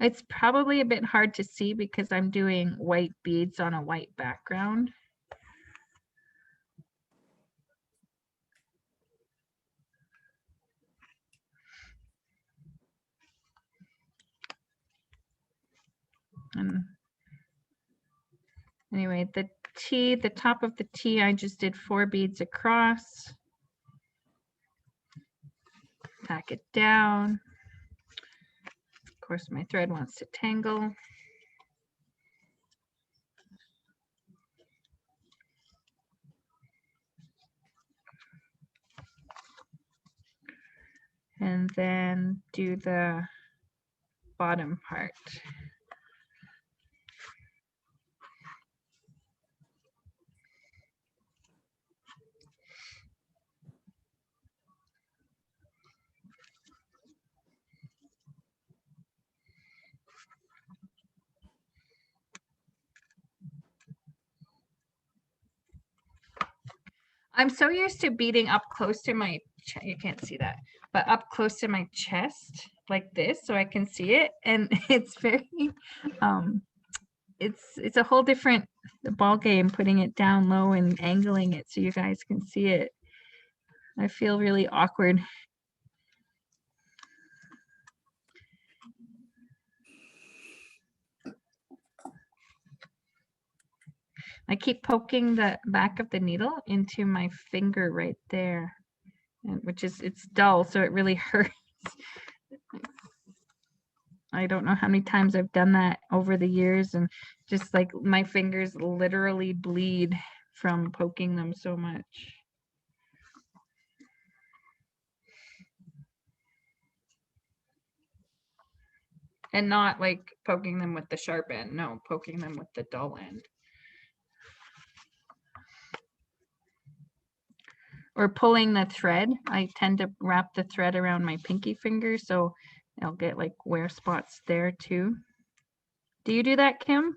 It's probably a bit hard to see because I'm doing white beads on a white background. And anyway, the T, the top of the T, I just did 4 beads across. Tack it down. Of course, my thread wants to tangle. And then do the bottom part. I'm so used to beading up close to my you can't see that, but up close to my chest like this so I can see it, and it's very it's a whole different ball game putting it down low and angling it so you guys can see it. I feel really awkward. I keep poking the back of the needle into my finger right there, which is, it's dull, so it really hurts. I don't know how many times I've done that over the years, and just like my fingers literally bleed from poking them so much. And not like poking them with the sharp end, no, poking them with the dull end. Or pulling the thread. I tend to wrap the thread around my pinky finger, so I'll get like wear spots there too. Do you do that, Kim?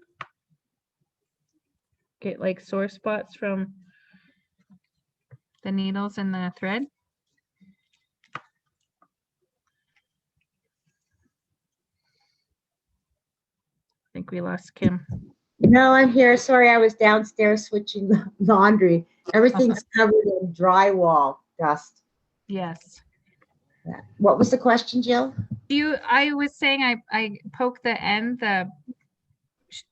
Get like sore spots from the needles and the thread? I think we lost Kim. No, I'm here. Sorry, I was downstairs switching the laundry. Everything's covered in drywall dust. Yes. Yeah. What was the question, Jill? I was saying I poke the end, the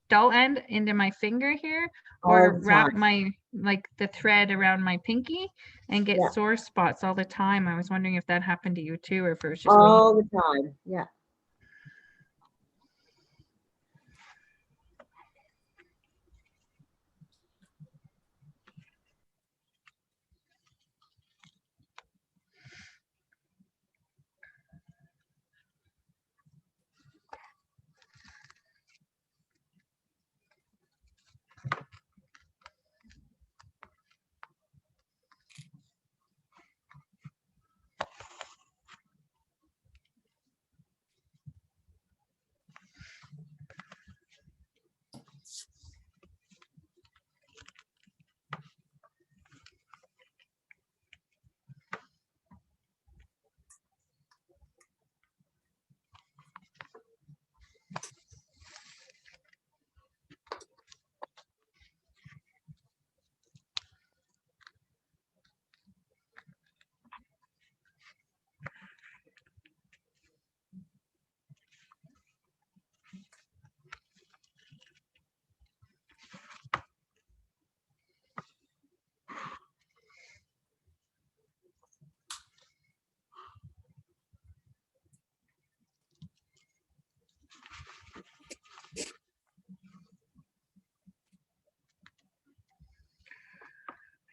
dull end into my finger here, or wrap my like the thread around my pinky and get sore spots all the time. I was wondering if that happened to you too, or if it was just all me. the time. Yeah.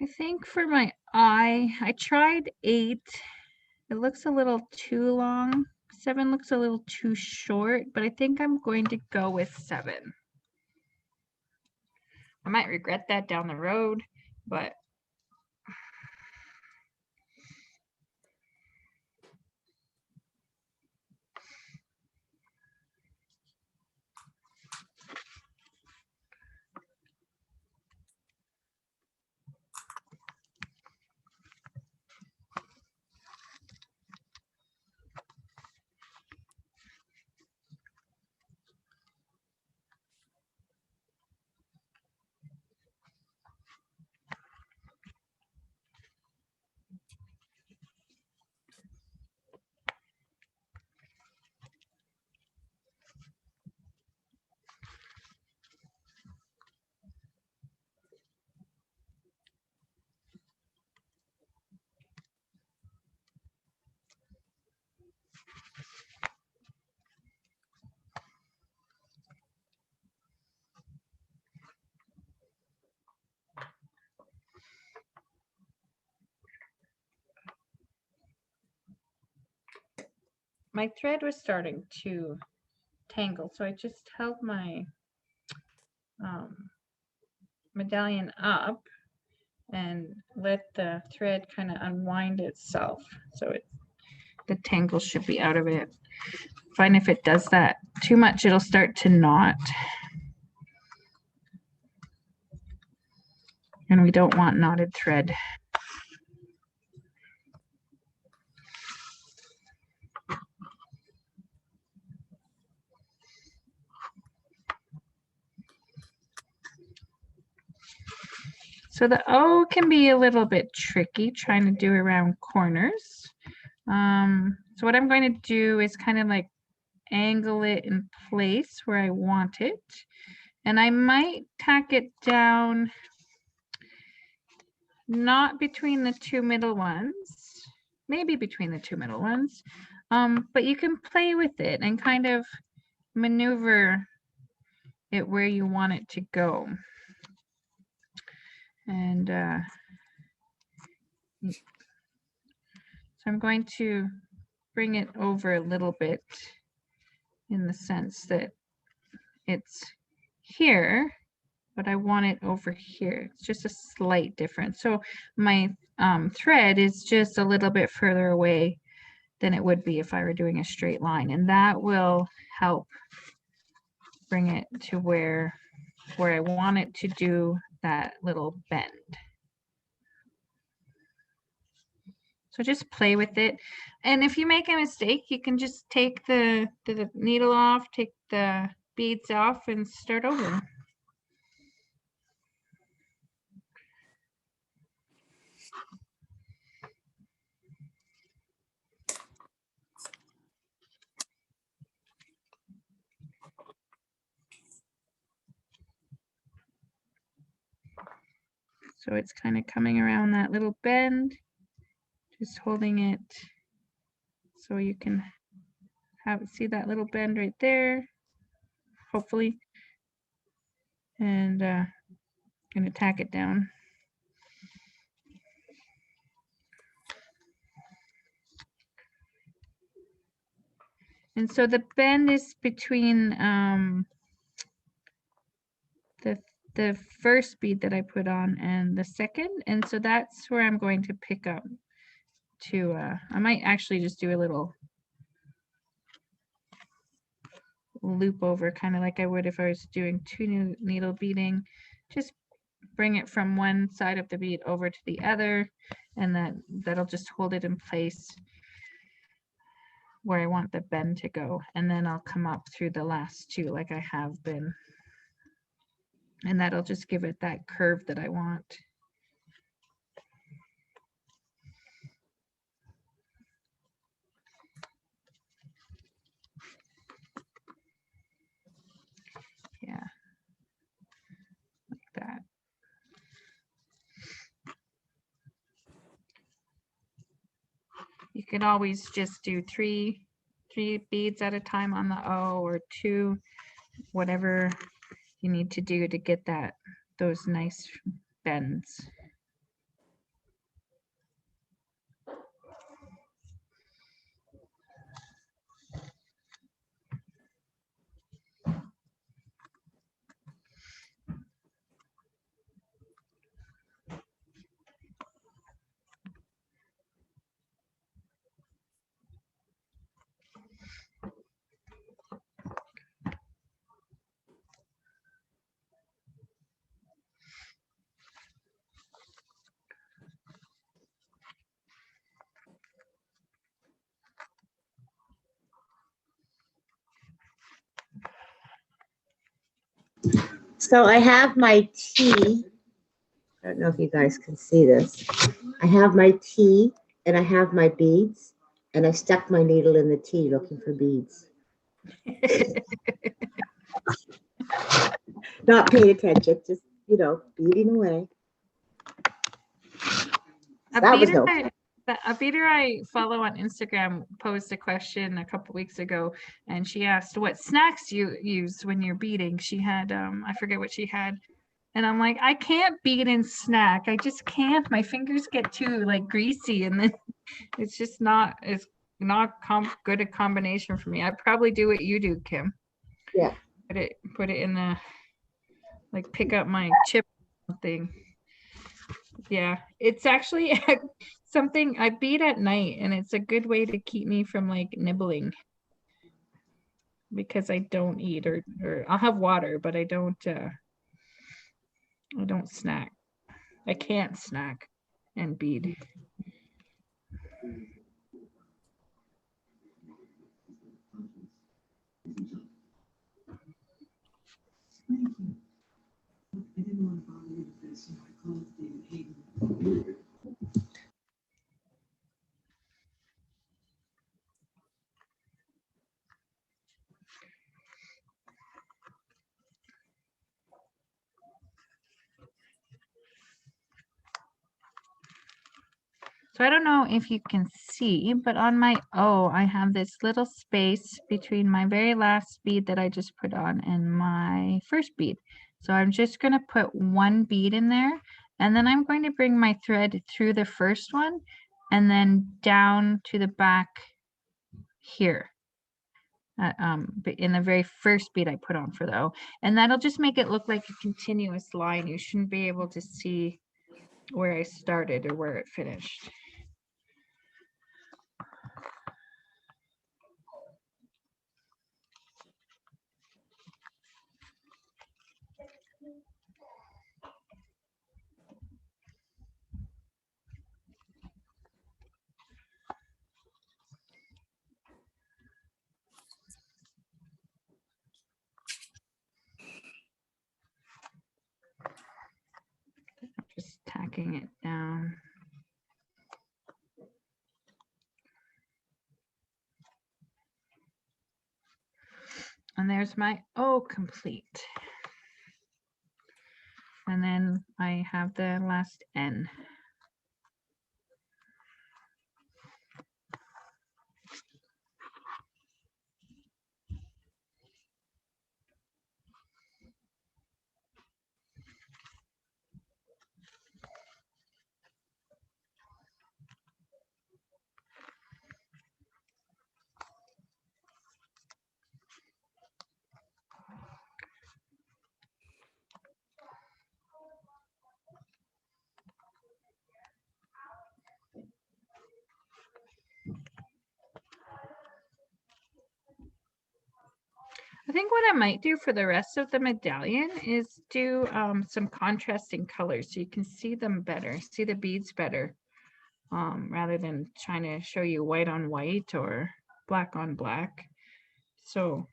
I think for my eye, I tried 8. It looks a little too long. 7 looks a little too short, but I think I'm going to go with 7. I might regret that down the road, but my thread was starting to tangle, so I just held my medallion up and let the thread kind of unwind itself, so the tangle should be out of it. Find if it does that too much, it'll start to knot, and we don't want knotted thread. So the O can be a little bit tricky trying to do around corners. So what I'm going to do is kind of like angle it in place where I want it. And I might tack it down, not between the two middle ones, maybe between the two middle ones. But you can play with it and kind of maneuver it where you want it to go. And so I'm going to bring it over a little bit in the sense that it's here, but I want it over here. It's just a slight difference. So my thread is just a little bit further away than it would be if I were doing a straight line. And that will help bring it to where I want it to do that little bend. So just play with it. And if you make a mistake, you can just take the needle off, take the beads off and start over. So it's kind of coming around that little bend, just holding it so you can see that little bend right there, hopefully. And gonna tack it down. And so the bend is between the first bead that I put on and the second. And so that's where I'm going to pick up to, I might actually just do a little loop over, kind of like I would if I was doing two needle beading. Just bring it from one side of the bead over to the other, and that'll just hold it in place where I want the bend to go. And then I'll come up through the last two like I have been. And that'll just give it that curve that I want. Yeah, like that. You can always just do three beads at a time on the O, or two, whatever you need to do to get those nice bends. So I have my T. I don't know if you guys can see this. I have my T and I have my beads, and I stuck my needle in the T looking for beads. Not paying attention, just, beading away. A beater I follow on Instagram posed a question a couple weeks ago, and she asked what snacks you use when you're beading. She had, I forget what she had. And I'm like, I can't bead and snack. I just can't. My fingers get too greasy, and then it's just not good a combination for me. I probably do what you do, Kim. Yeah. Put it in the pick up my chip thing. Yeah, it's actually something I bead at night, and it's a good way to keep me from nibbling, because I don't eat or I'll have water, but I don't snack. I can't snack and bead. So I don't know if you can see, but on my O, I have this little space between my very last bead that I just put on and my first bead. So I'm just going to put one bead in there, and then I'm going to bring my thread through the first one and then down to the back here. In the very first bead I put on for the O. And that'll just make it look like a continuous line. You shouldn't be able to see where I started or where it finished. Just tacking it down. And there's my O complete. And then I have the last N. I think what I might do for the rest of the medallion is do some contrasting colors so you can see them better, see the beads better, rather than trying to show you white on white or black on black. So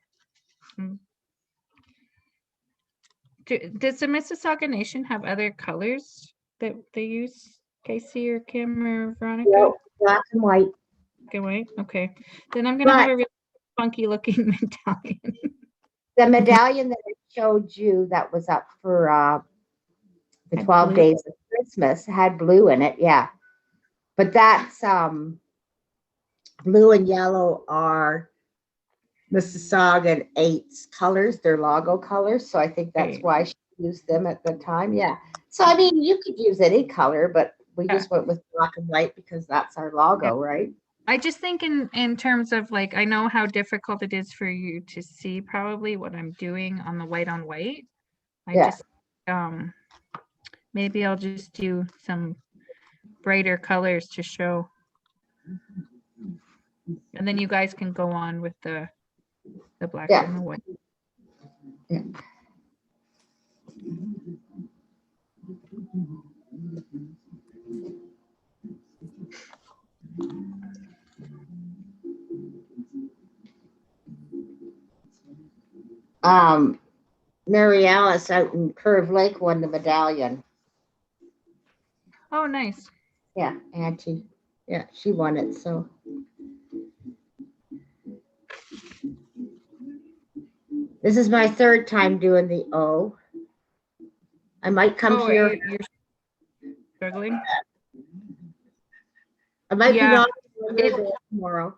does the Mississauga Nation have other colors that they use, Casey or Kim or Veronica? Yep, black and white. Black and white? Okay. Then I'm going to have a really funky looking medallion. The medallion that I showed you that was up for the 12 days of Christmas had blue in it, yeah. But that's blue and yellow are Mississauga 8's colors, their logo colors. So I think that's why she used them at the time. Yeah. So I mean, you could use any color, but we just went with black and white because that's our logo, right? I just think in terms of like, I know how difficult it is for you to see probably what I'm doing on the white on white. I just, maybe I'll just do some brighter colors to show. And then you guys can go on with the black and the white. Yeah. Mary Alice out in Curve Lake won the medallion. Oh, nice. Yeah, Auntie. Yeah, she won it. So this is my third time doing the O. I might come here. You're struggling? I might be not tomorrow.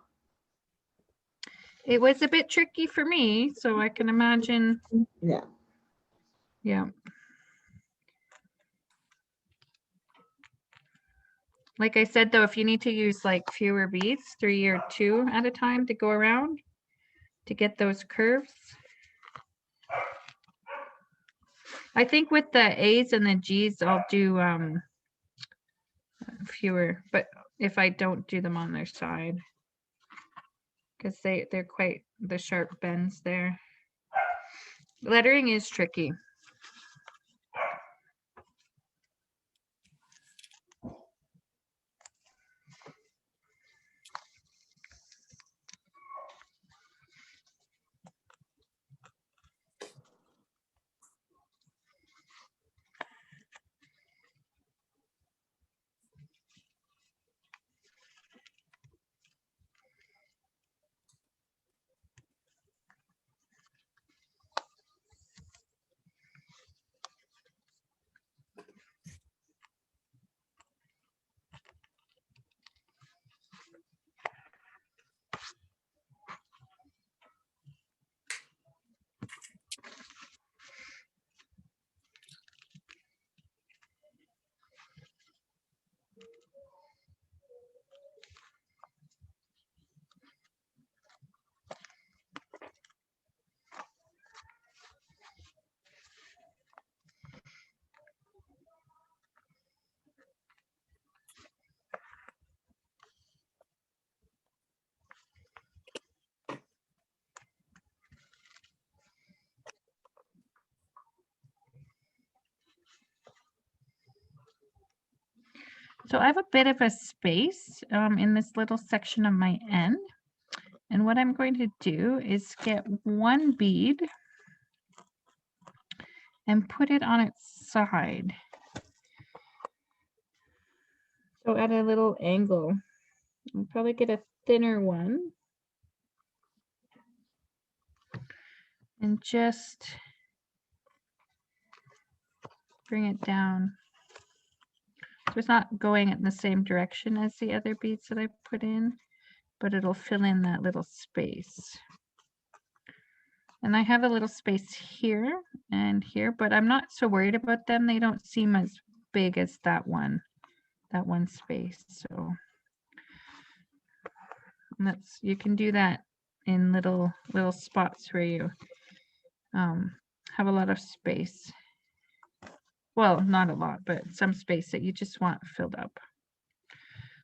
It was a bit tricky for me, so I can imagine. Yeah. Yeah. Like I said, though, if you need to use like fewer beads, 3 or 2 at a time to go around to get those curves. I think with the A's and the G's, I'll do fewer, but if I don't do them on their side, because they're quite the sharp bends there. Lettering is tricky. So I have a bit of a space in this little section of my end. And what I'm going to do is get one bead and put it on its side. So at a little angle. I'll probably get a thinner one. And just bring it down. So it's not going in the same direction as the other beads that I put in, but it'll fill in that little space. And I have a little space here and here, but I'm not so worried about them. They don't seem as big as that one space. So that's, you can do that in little spots where you have a lot of space. Well, not a lot, but some space that you just want filled up.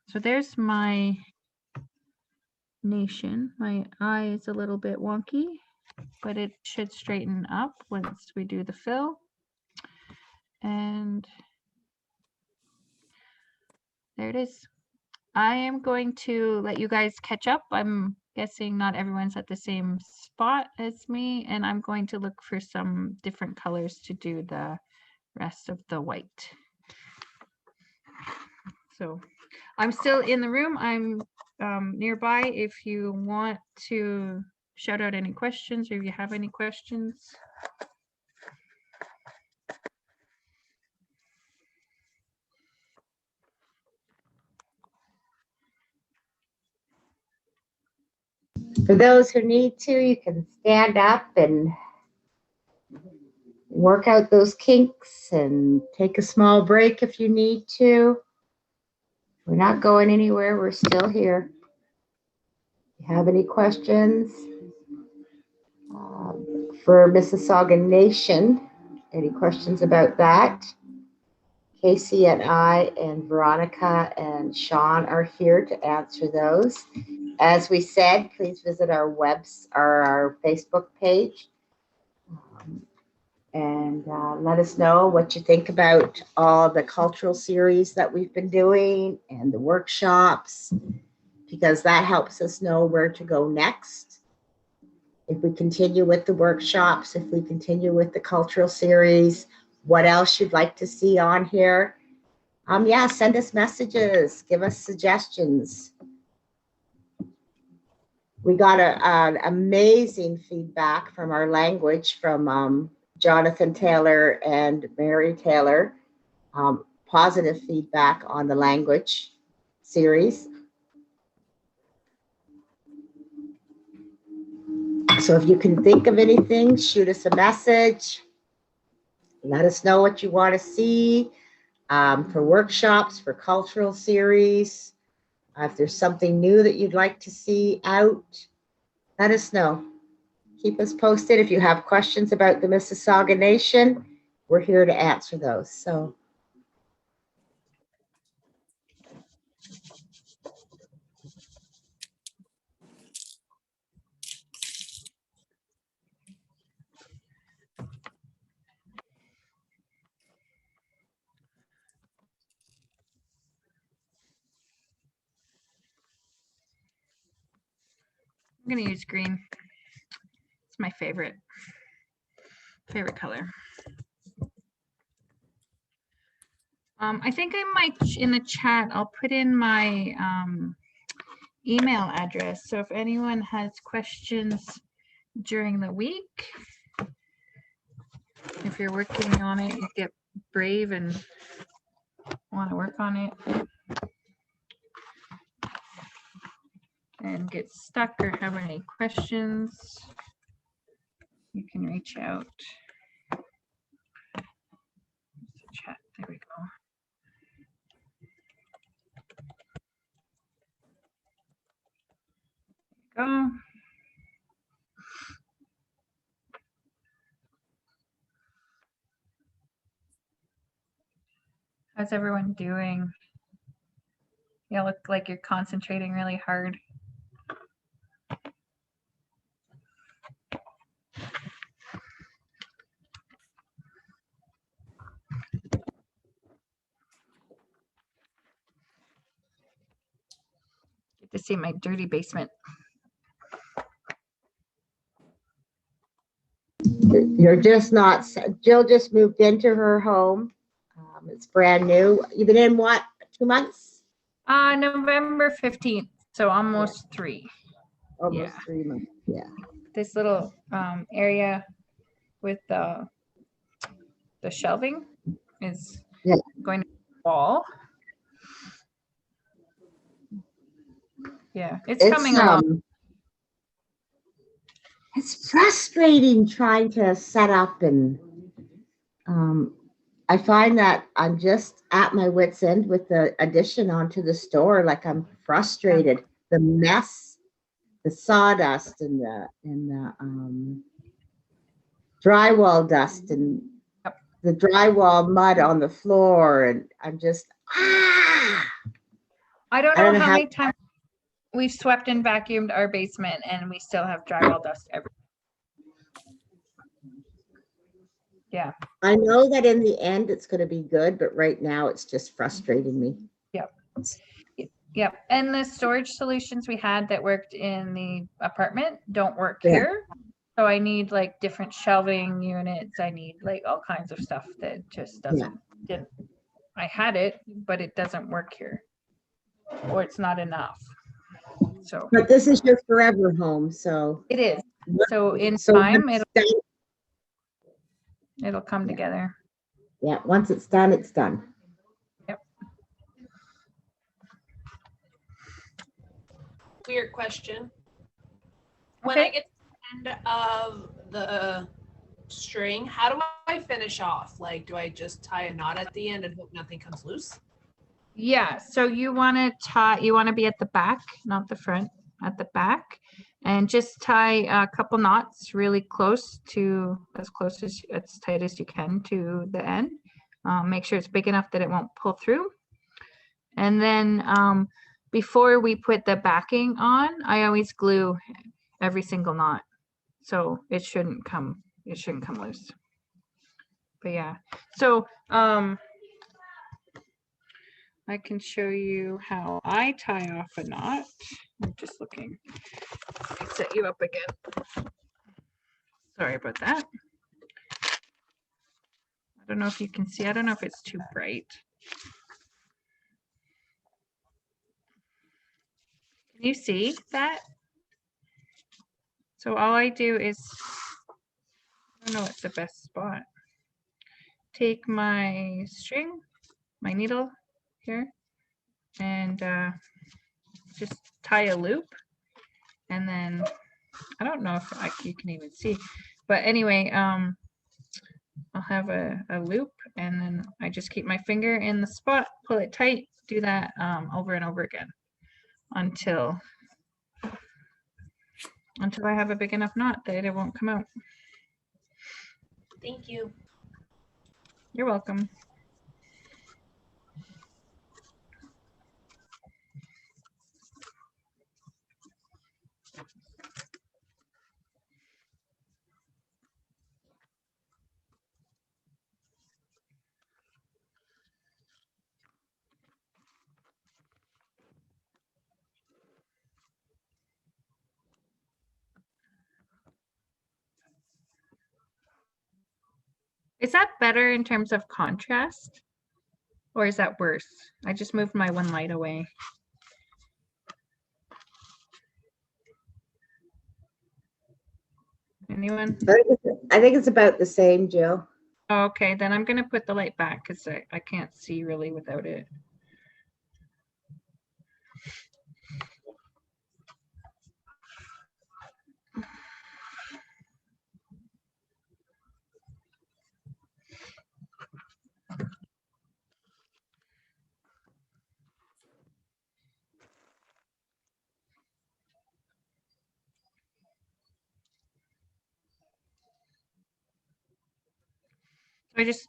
So there's my nation. My eye is a little bit wonky, but it should straighten up once we do the fill. And there it is. I am going to let you guys catch up. I'm guessing not everyone's at the same spot as me, and I'm going to look for some different colors to do the rest of the white. So I'm still in the room. I'm nearby if you want to shout out any questions or if you have any questions. For those who need to, you can stand up and work out those kinks and take a small break if you need to. We're not going anywhere. We're still here. If you have any questions for Mississauga Nation, any questions about that? Casey and I and Veronica and Sean are here to answer those. As we said, please visit our our Facebook page and let us know what you think about all the cultural series that we've been doing and the workshops, because that helps us know where to go next. If we continue with the workshops, if we continue with the cultural series, what else you'd like to see on here. Yeah, send us messages, give us suggestions. We got an amazing feedback from our language from Jonathan Taylor and Mary Taylor. Positive feedback on the language series. So if you can think of anything, shoot us a message. Let us know what you want to see for workshops, for cultural series. If there's something new that you'd like to see out, let us know. Keep us posted. If you have questions about the Mississauga Nation, we're here to answer those. So I'm going to use green. It's my favorite color. I think I might, in the chat, I'll put in my email address. So if anyone has questions during the week, if you're working on it, you get brave and want to work on it and get stuck or have any questions, you can reach out. Chat, there we go. Go. How's everyone doing? You look like you're concentrating really hard. to see my dirty basement. You're just not, Jill just moved into her home. It's brand new. You've been in what, 2 months? November 15th, so almost 3. Almost 3 months, yeah. This little area with the shelving is going to fall. Yeah, it's coming along. It's frustrating trying to set up, and I find that I'm just at my wit's end with the addition onto the store. Like, I'm frustrated. The mess, the sawdust, and the drywall dust, and the drywall mud on the floor, and I'm just I don't know how many times we've swept and vacuumed our basement, and we still have drywall dust everywhere. Yeah. I know that in the end it's going to be good, but right now it's just frustrating me. Yep. Yep. And the storage solutions we had that worked in the apartment don't work here. So I need like different shelving units. I need like all kinds of stuff that just didn't. I had it, but it doesn't work here, or it's not enough. So. But this is your forever home, so. It is. So in time, it'll come together. Yeah, once it's done, it's done. Yep. Weird question. When I get to the end of the string, how do I finish off? Like, do I just tie a knot at the end and hope nothing comes loose? Yeah, so you want to be at the back, not the front, at the back, and just tie a couple knots really close as tight as you can to the end. Make sure it's big enough that it won't pull through. And then before we put the backing on, I always glue every single knot, so it shouldn't come loose. But yeah, so I can show you how I tie off a knot. I'm just looking. Let me set you up again. Sorry about that. I don't know if you can see. I don't know if it's too bright. Can you see that? So all I do is, I don't know what's the best spot. Take my string, my needle here, and just tie a loop, and then I don't know if you can even see, but anyway, I'll have a loop, and then I just keep my finger in the spot, pull it tight, do that over and over again until I have a big enough knot that it won't come out. Thank you. You're welcome. Is that better in terms of contrast, or is that worse? I just moved my one light away. Anyone? I think it's about the same, Jill. Okay, then I'm gonna put the light back because I can't see really without it.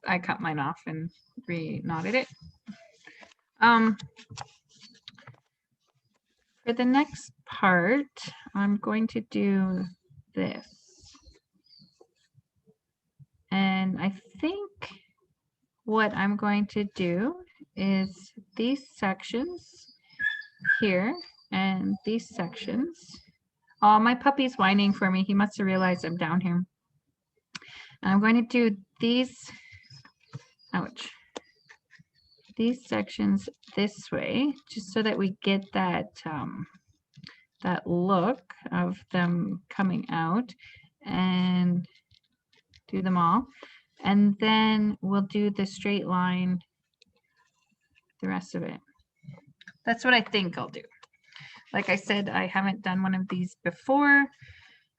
I cut mine off and re-knotted it. For the next part, I'm going to do this. And I think what I'm going to do is these sections here, and these sections. Oh, my puppy's whining for me. He must have realized I'm down here. I'm going to do these, ouch, these sections this way, just so that we get that that look of them coming out, and do them all. And then we'll do the straight line, the rest of it. That's what I think I'll do. Like I said, I haven't done one of these before.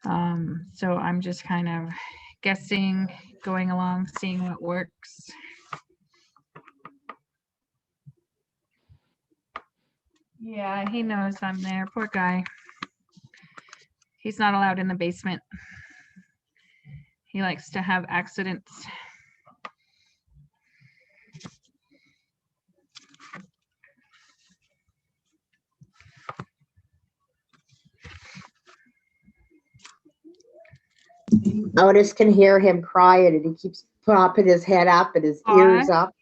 So I'm just kind of guessing, going along, seeing what works. Yeah, he knows I'm there. Poor guy. He's not allowed in the basement. He likes to have accidents. Otis can hear him crying and he keeps propping his head up and his ears up.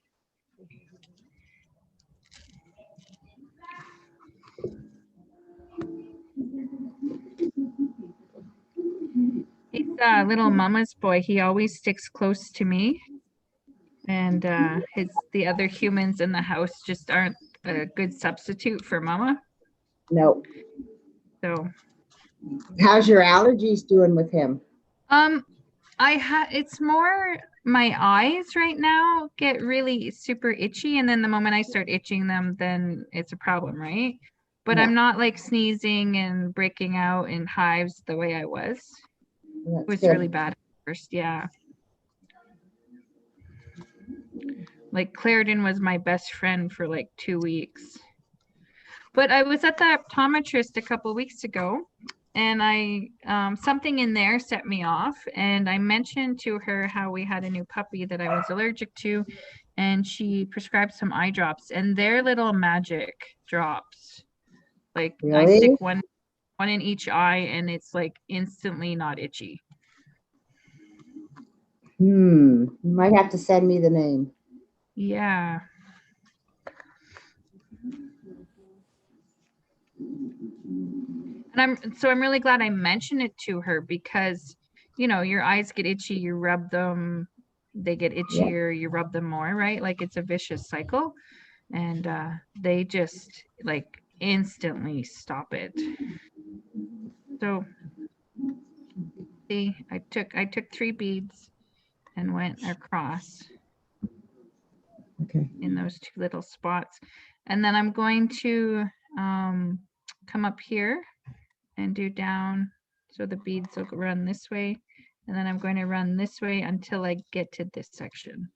He's a little mama's boy. He always sticks close to me. And the other humans in the house just aren't a good substitute for mama. No. So how's your allergies doing with him? It's more my eyes right now get really super itchy, and then the moment I start itching them, then it's a problem, right? But Yeah. I'm not like sneezing and breaking out in hives the way I was. That's It was good. really bad at first, yeah. Like Clarendon was my best friend for like 2 weeks. But I was at the optometrist a couple weeks ago, and I something in there set me off, and I mentioned to her how we had a new puppy that I was allergic to, and she prescribed some eye drops, and they're little magic drops. Like I Really? stick one in each eye, and it's like instantly not itchy. You might have to send me the name. Yeah. And I'm really glad I mentioned it to her, because your eyes get itchy, you rub them, they get itchier, you rub them more, right? Like it's a vicious cycle, and they just like instantly stop it. So see, I took 3 beads and went across in those 2 little spots, and then I'm going to come up here and do down, so the beads will run this way, and then I'm going to run this way until I get to this section.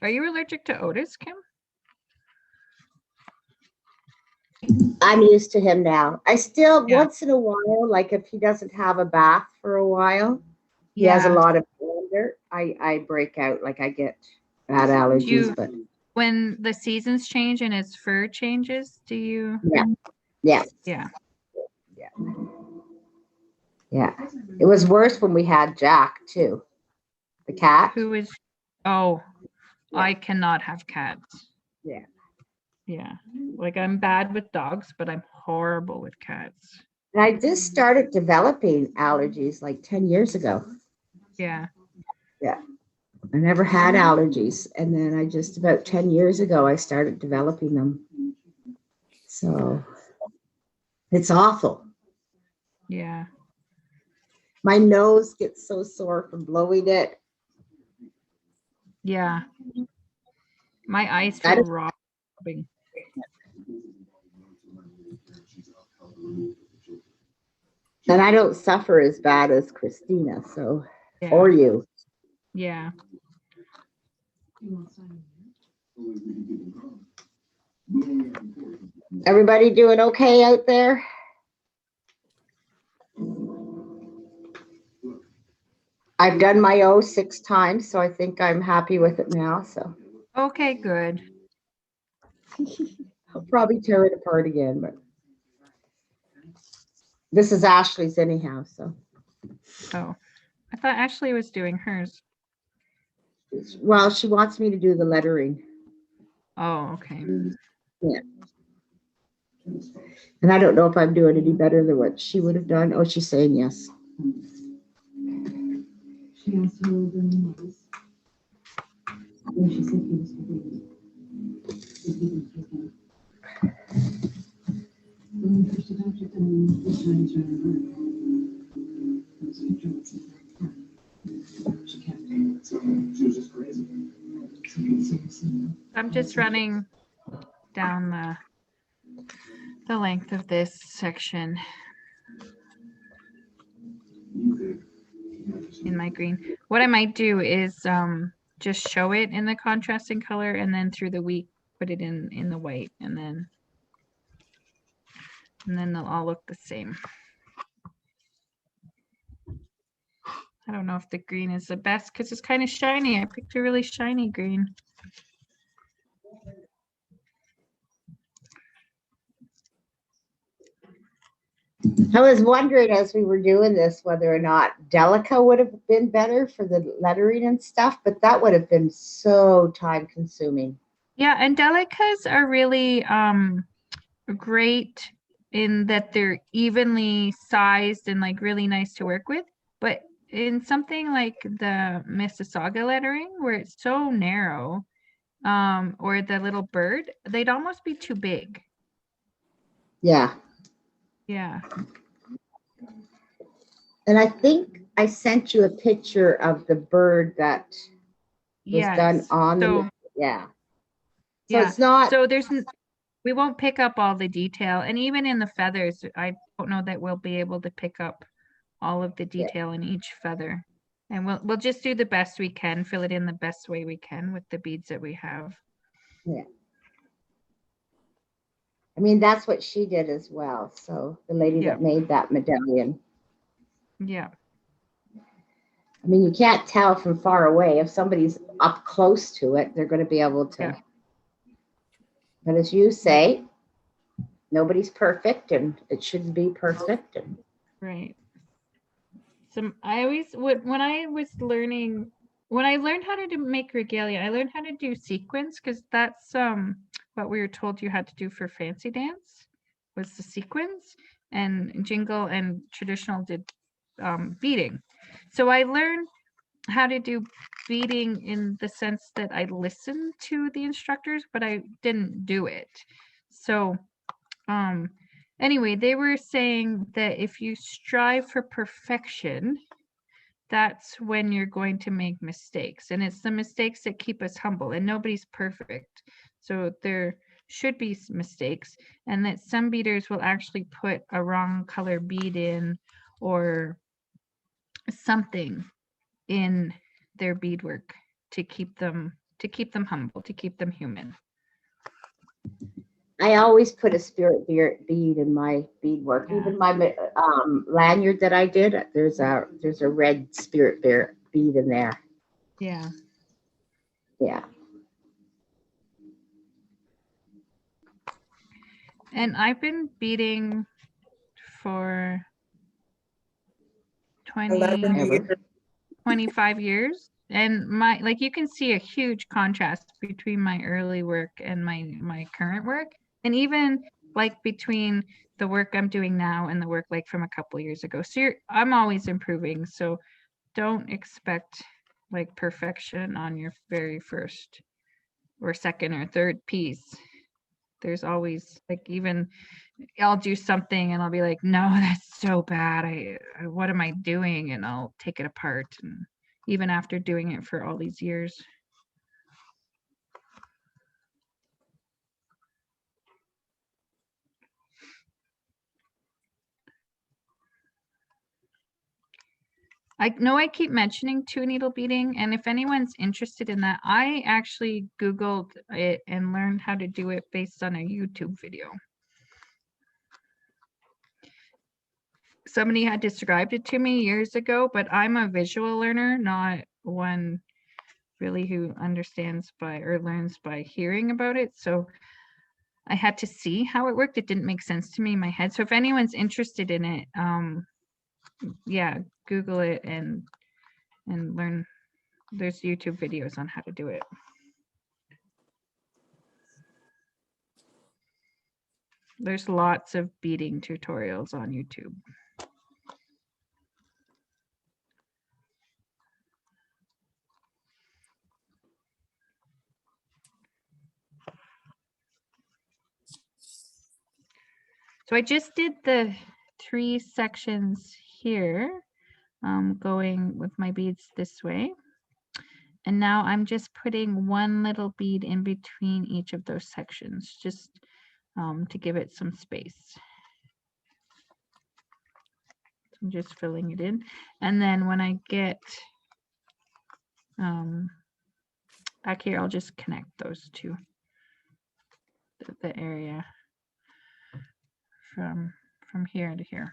Are you allergic to Otis, Kim? I'm used to him now. I still, once in a while, like if he doesn't have a bath for a while, he has a lot of dander, I break out, like I get bad allergies. But when the seasons change and his fur changes, do you? Yeah. It was worse when we had Jack too, the cat. Who is? Oh, I cannot have cats. Yeah, like I'm bad with dogs, but I'm horrible with cats. And I just started developing allergies like 10 years ago. Yeah. I never had allergies, and then I just about 10 years ago I started developing them. So it's awful. Yeah. My nose gets so sore from blowing it. Yeah. My eyes feel raw. And I don't suffer as bad as Christina, so, or you. Yeah. Everybody doing okay out there? I've done my O 6 times, so I think I'm happy with it now. So. Okay, good. I'll probably tear it apart again, but this is Ashley's anyhow, so. Oh, I thought Ashley was doing hers. Well, she wants me to do the lettering. Oh, okay. Yeah. And I don't know if I'm doing any better than what she would have done. Oh, she's saying yes. She asked how old Dylan was. And she said he was 15. When we first adopted them, this time she was a picture of she kept it. So she was just crazy. I'm just running down the length of this section in my green. What I might do is just show it in the contrasting color and then through the week put it in the white and then they'll all look the same. I don't know if the green is the best because it's kind of shiny. I picked a really shiny green. I was wondering as we were doing this whether or not Delica would have been better for the lettering and stuff, but that would have been so time consuming. Yeah, and Delicas are really great in that they're evenly sized and like really nice to work with. But in something like the Mississauga lettering where it's so narrow, or the little bird, they'd almost be too big. Yeah. Yeah. And I think I sent you a picture of the bird that was done Yes. on So, the, yeah. So yeah. it's not, So we won't pick up all the detail. And even in the feathers, I don't know that we'll be able to pick up all of the detail in each feather. And we'll just do the best we can, fill it in the best way we can with the beads that we have. yeah. I mean, that's what she did as well. So the lady Yeah. that made that medallion. Yeah. I mean, you can't tell from far away. If somebody's up close to it, they're going to be able to. Yeah. But as you say, nobody's perfect and it shouldn't be perfect. And Right. So I always would, when I learned how to make regalia, I learned how to do sequins because that's what we were told you had to do for fancy dance was the sequins, and jingle and traditional did beading. So I learned how to do beading in the sense that I listened to the instructors, but I didn't do it. So anyway, they were saying that if you strive for perfection, that's when you're going to make mistakes. And it's the mistakes that keep us humble, and nobody's perfect. So there should be mistakes, and that some beaders will actually put a wrong color bead in or something in their beadwork to keep them humble, to keep them human. I always put a spirit bead in my beadwork. Yeah. Even my lanyard that I did, there's a red spirit bead in there. Yeah. Yeah. And I've been beading for 25 years. And like you can see a huge contrast between my early work and my current work. And even like between the work I'm doing now and the work like from a couple years ago. So I'm always improving. So don't expect like perfection on your very first or second or third piece. There's always like, even I'll do something and I'll be like, no, that's so bad. What am I doing? And I'll take it apart. And even after doing it for all these years. I know I keep mentioning 2-needle beading, and if anyone's interested in that, I actually Googled it and learned how to do it based on a YouTube video. Somebody had described it to me years ago, but I'm a visual learner, not one really who understands by or learns by hearing about it. So I had to see how it worked. It didn't make sense to me in my head. So if anyone's interested in it, yeah, Google it and learn. There's YouTube videos on how to do it. There's lots of beading tutorials on YouTube. So I just did the 3 sections here, going with my beads this way. And now I'm just putting 1 little bead in between each of those sections, just to give it some space. So I'm just filling it in. And then when I get back here, I'll just connect those two, the area from here to here.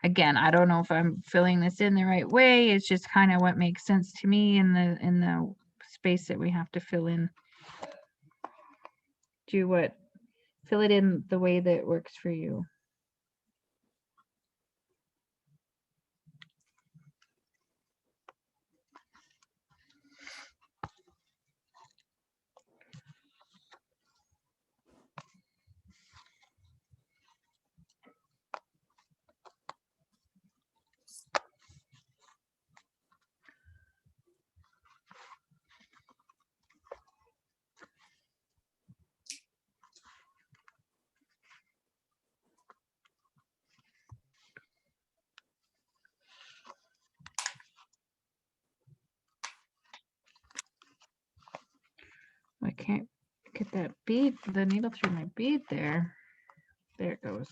Again, I don't know if I'm filling this in the right way. It's just kind of what makes sense to me in the space that we have to fill in. Fill it in the way that works for you. I can't get that bead, the needle through my bead there. There it goes.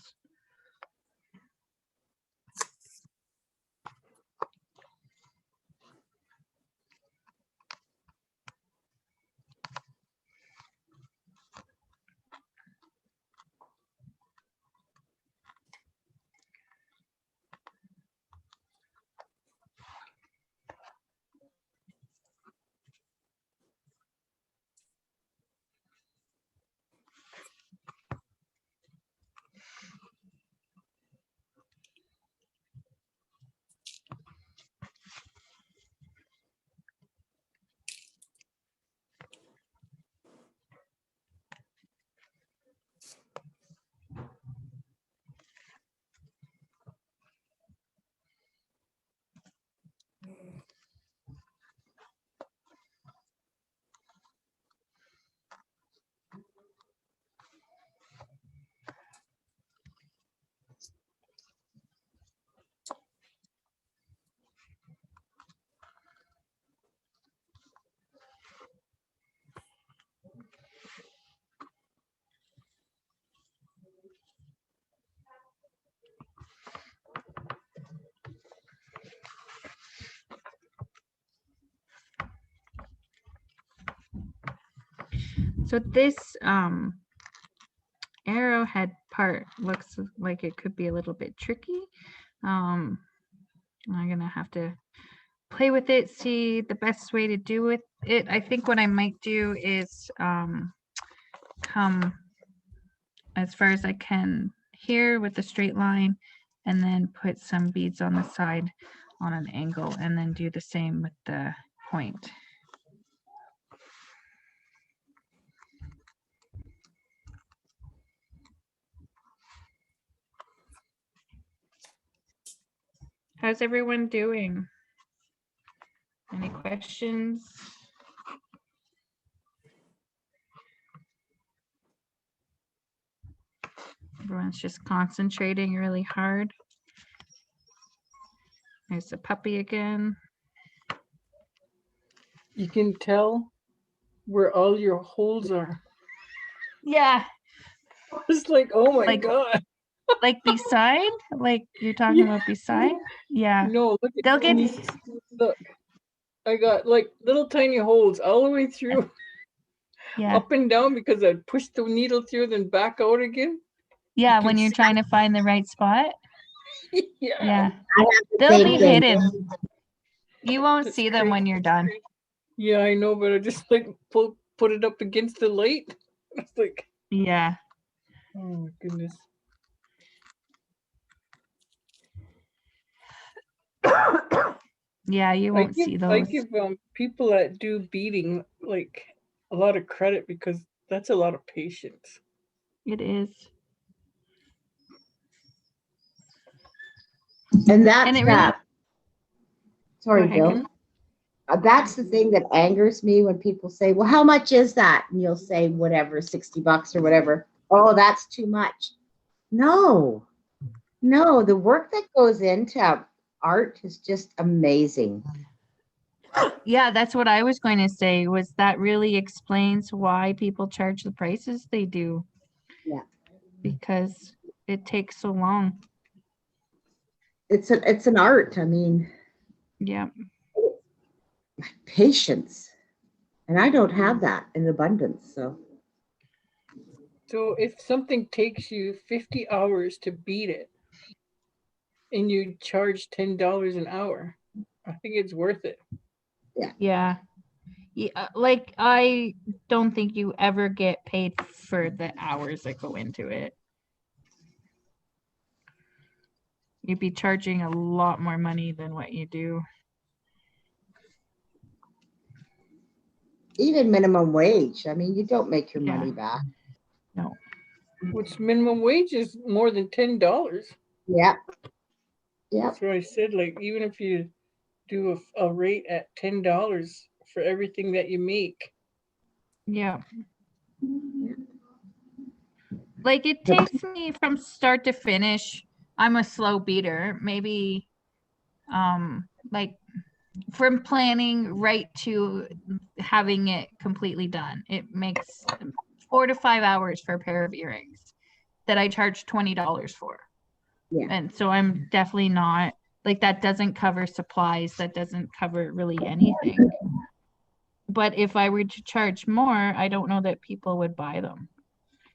So this arrowhead part looks like it could be a little bit tricky. I'm gonna have to play with it, see the best way to do with it. I think what I might do is come as far as I can here with a straight line and then put some beads on the side on an angle and then do the same with the point. How's everyone doing? Any questions? Everyone's just concentrating really hard. There's the puppy again. You can tell where all your holes are. Yeah. It's like, oh my God. Like beside? Like you're talking about beside? Yeah. No, look at They'll get. Look, I got like little tiny holes all the way through. Yeah. Up and down because I'd push the needle through, then back out again. Yeah, when you're trying to find the right spot. Yeah. They'll be hidden. You won't see them when you're done. Yeah, I know, but I just like put it up against the light. It's like, Yeah. oh my goodness. Yeah, you won't see I those. give people that do beading like a lot of credit because that's a lot of patience. It is. And that's And it really- that. Sorry, Go ahead, Bill. Kim. That's the thing that angers me when people say, well, how much is that? And you'll say, whatever, $60 or whatever. Oh, that's too much. No, the work that goes into art is just amazing. Yeah, that's what I was going to say, was that really explains why people charge the prices they do. Yeah. Because it takes so long. It's an art. I mean, Yeah. patience. And I don't have that in abundance. So if something takes you 50 hours to beat it and you charge $10 an hour, I think it's worth it. Yeah. Like, I don't think you ever get paid for the hours that go into it. You'd be charging a lot more money than what you do. even minimum wage, I mean, you don't make your Yeah. money back. No. Which minimum wage is more than $10. Yeah. Yeah. That's what I said. Like, even if you do a rate at $10 for everything that you make. Yeah. Like, it takes me from start to finish. I'm a slow beater. Maybe like from planning right to having it completely done. It makes 4 to 5 hours for a pair of earrings that I charge $20 for. Yeah. And so I'm definitely not, like, that doesn't cover supplies. That doesn't cover really anything. But if I were to charge more, I don't know that people would buy them,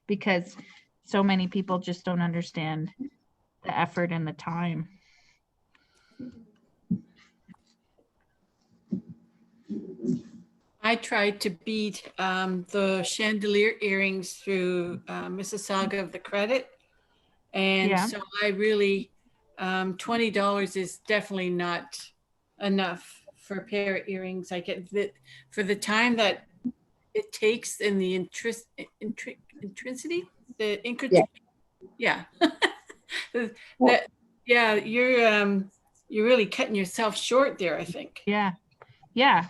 because so many people just don't understand the effort and the time. I tried to beat the chandelier earrings through Mississauga of the credit. And Yeah. so I really, $20 is definitely not enough for a pair of earrings. I get that for the time that it takes and the intrinsity, yeah. That, yeah, you're really cutting yourself short there, I think. Yeah. Yeah.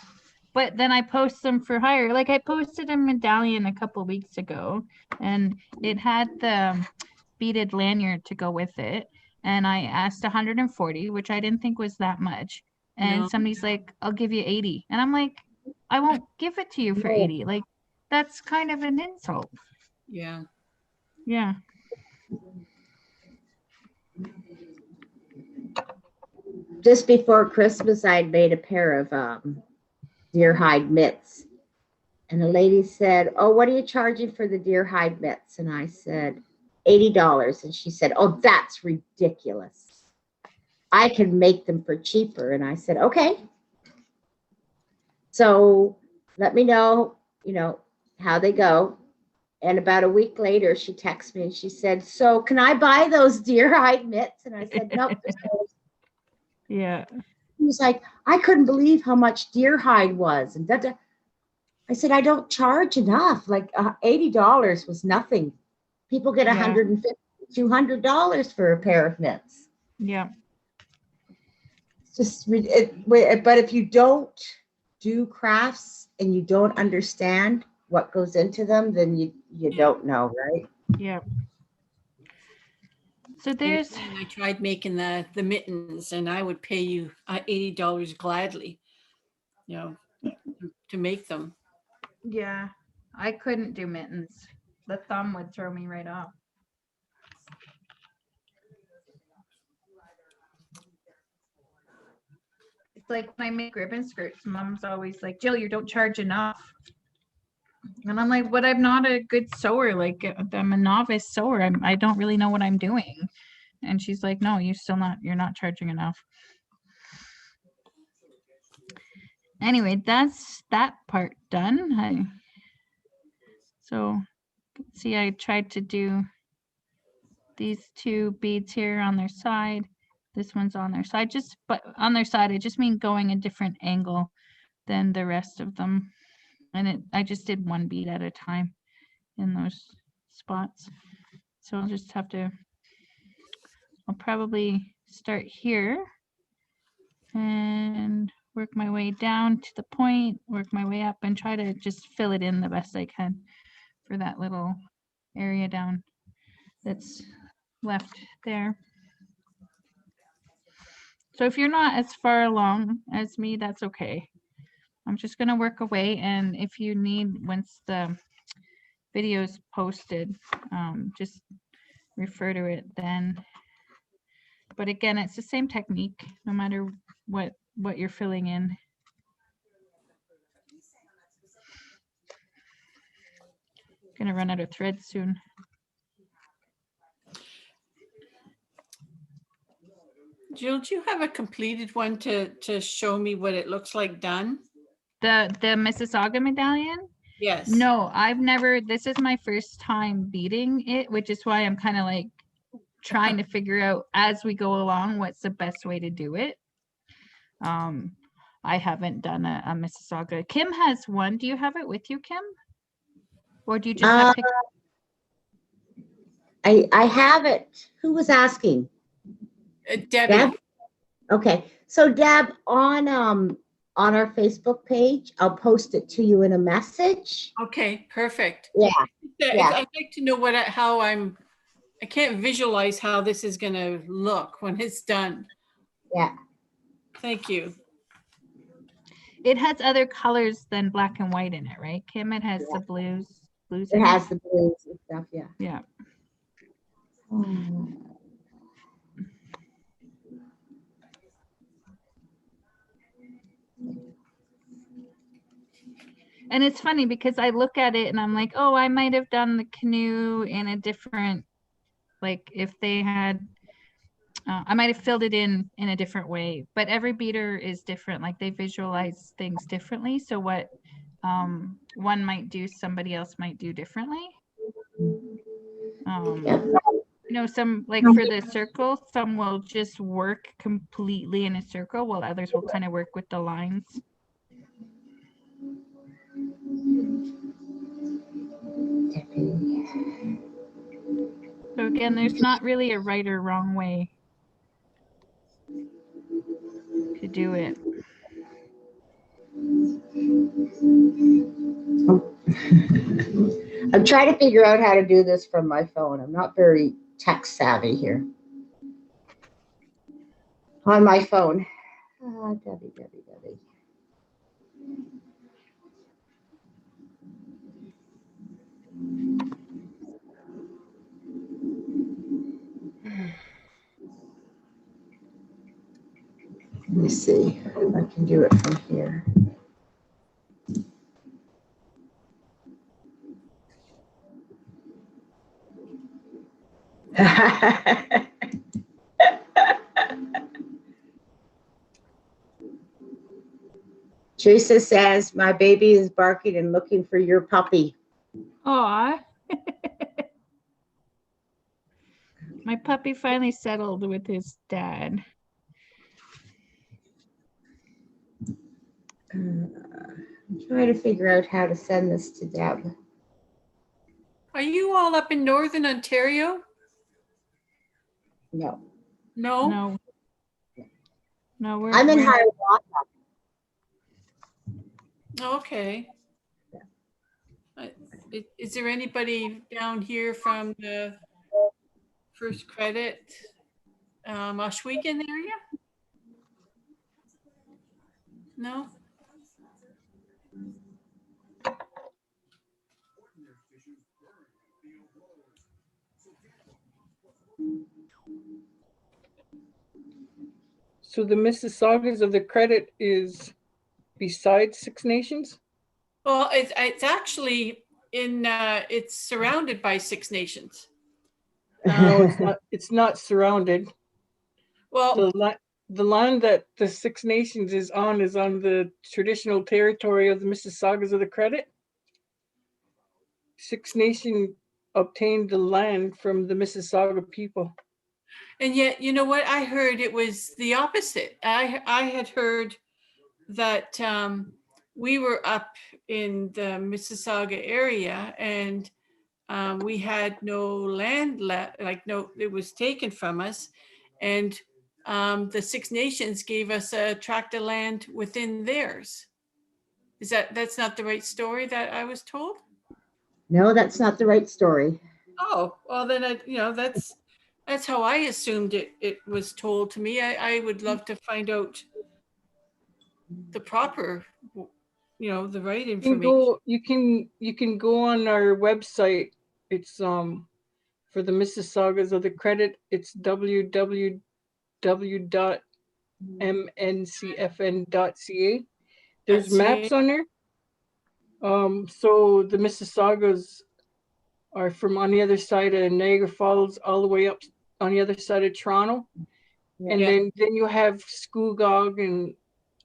But then I post them for hire. Like, I posted a medallion a couple of weeks ago, and it had the beaded lanyard to go with it. And I asked 140, which I didn't think was that much. And No. somebody's like, I'll give you 80. And I'm like, I won't give it to you for 80. Like, that's kind of an insult. Yeah. Yeah. Just before Christmas, I had made a pair of deer hide mitts. And the lady said, oh, what are you charging for the deer hide mitts? And I said, $80. And she said, oh, that's ridiculous. I can make them for cheaper. And I said, okay. So let me know, how they go. And about a week later, she texted me and she said, so can I buy those deer hide mitts? And I said, nope. Yeah. He was like, I couldn't believe how much deer hide was. And I said, I don't charge enough. Like $80 was nothing. People get $150, $200 for a pair of mitts. Yeah. It's just, but if you don't do crafts and you don't understand what goes into them, then you don't know, right? Yeah. So there's, I tried making the mittens, and I would pay you $80 gladly, to make them. yeah, I couldn't do mittens. The thumb would throw me right off. It's like when I make ribbon skirts, Mom's always like, Jill, you don't charge enough. And I'm like, but I'm not a good sewer. Like, I'm a novice sewer. I don't really know what I'm doing. And she's like, no, you're not charging enough. Anyway, that's that part done. So see, I tried to do these two beads here on their side. This one's on their side, but on their side, I just mean going a different angle than the rest of them. And I just did one bead at a time in those spots. So I'll probably start here and work my way down to the point, work my way up and try to just fill it in the best I can for that little area down that's left there. So if you're not as far along as me, that's okay. I'm just gonna work away, and if you need, once the video is posted, just refer to it then. But again, it's the same technique, no matter what you're filling in. Gonna run out of thread soon. Jill, do you have a completed one to show me what it looks like done? The Mississauga medallion? Yes. No, I've never, this is my first time beading it, which is why I'm kind of like trying to figure out as we go along what's the best way to do it. I haven't done a Mississauga. Kim has one. Do you have it with you, Kim? Or do you just have pictures? I have it. Who was asking? Debbie. Deb? Okay, so Deb, on our Facebook page, I'll post it to you in a message. Okay, perfect. Yeah. I'd like to know I can't visualize how this is gonna look when it's done. Yeah. Thank you. It has other colors than black and white in it, right, Kim? It has the blues. It has the blues and stuff, yeah. Yeah. And it's funny because I look at it and I'm like, oh, I might have done the canoe in a different, like if they had, I might have filled it in a different way, but every beater is different. Like they visualize things differently. So what one might do, somebody else might do differently. You know, some, like for the circle, some will just work completely in a circle while others will kind of work with the lines. So again, there's not really a right or wrong way to do it. I'm trying to figure out how to do this from my phone. I'm not very tech savvy here. On my phone. Debbie. Let me see if I can do it from here. Teresa says, my baby is barking and looking for your puppy. Aw. My puppy finally settled with his dad. I'm trying to figure out how to send this to Deb. Are you all up in Northern Ontario? No. No? No, I'm in Hiawatha. Okay. Is there anybody down here from the First Credit Oswego area? No? So the Mississaugas of the Credit is besides Six Nations? Well, it's actually it's surrounded by Six Nations. No, it's not surrounded. Well, the land that the Six Nations is on the traditional territory of the Mississaugas of the Credit. Six Nation obtained the land from the Mississauga people. And yet, you know what? I heard it was the opposite. I had heard that we were up in the Mississauga area and we had no land left, like no, it was taken from us. And the Six Nations gave us a tract of land within theirs. That's not the right story that I was told? No, that's not the right story. Oh, well then, that's how I assumed it was told to me. I would love to find out the proper, the right information. You can go on our website. It's for the Mississaugas of the credit. It's www.mncfn.ca. There's maps on there. So the Mississaugas are from on the other side of Niagara Falls all the way up on the other side of Toronto. And then you have Scugog and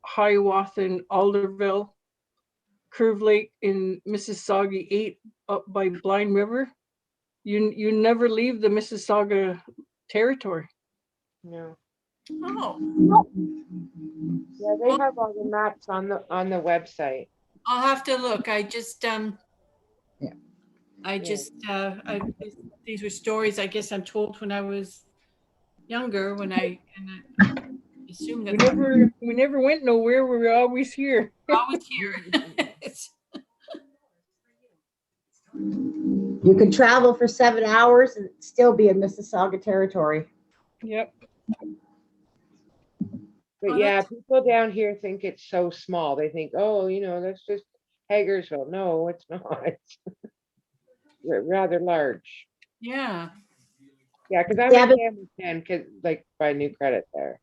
Hiawatha and Alderville, Curve Lake in Mississauga 8 up by Blind River. You never leave the Mississauga territory. No. Oh. Yeah, they have all the maps on the website. I'll have to look. These were stories I guess I'm told when I was younger, when I assumed that we never went nowhere. We were always here. Always here. You could travel for 7 hours and still be in Mississauga territory. Yep. But yeah, people down here think it's so small. They think, oh, that's just Hagersville. No, it's not. It's rather large. Yeah. Yeah, because I'm in Hamilton, like by New Credit there.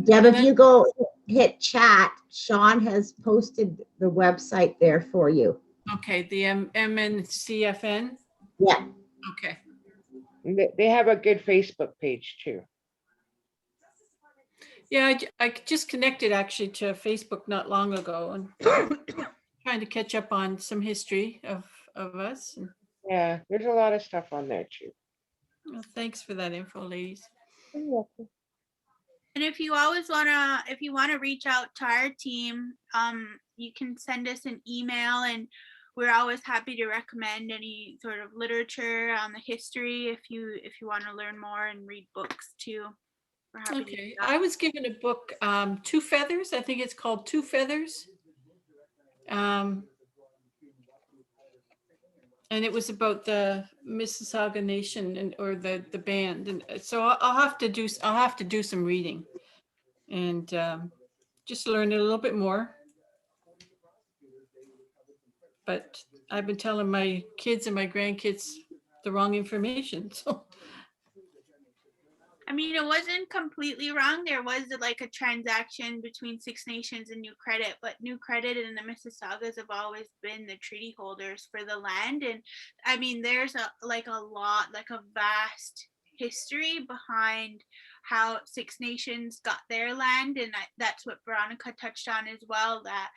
Deb, if you go hit chat, Sean has posted the website there for you. Okay, the MNCFN? Yeah. Okay. They have a good Facebook page too. Yeah, I just connected actually to Facebook not long ago and trying to catch up on some history of us. Yeah, there's a lot of stuff on there too. Well, thanks for that info, ladies. You're welcome. And if you want to reach out to our team, you can send us an email, and we're always happy to recommend any sort of literature on the history if you want to learn more and read books too. We're happy to do that. I was given a book, Two Feathers. I think it's called Two Feathers. And it was about the Mississauga Nation or the band, and so I'll have to do some reading, and just learn a little bit more. But I've been telling my kids and my grandkids the wrong information. So I mean, it wasn't completely wrong. There was like a transaction between Six Nations and New Credit, but New Credit and the Mississaugas have always been the treaty holders for the land. And I mean, there's a vast history behind how Six Nations got their land. And that's what Veronica touched on as well, that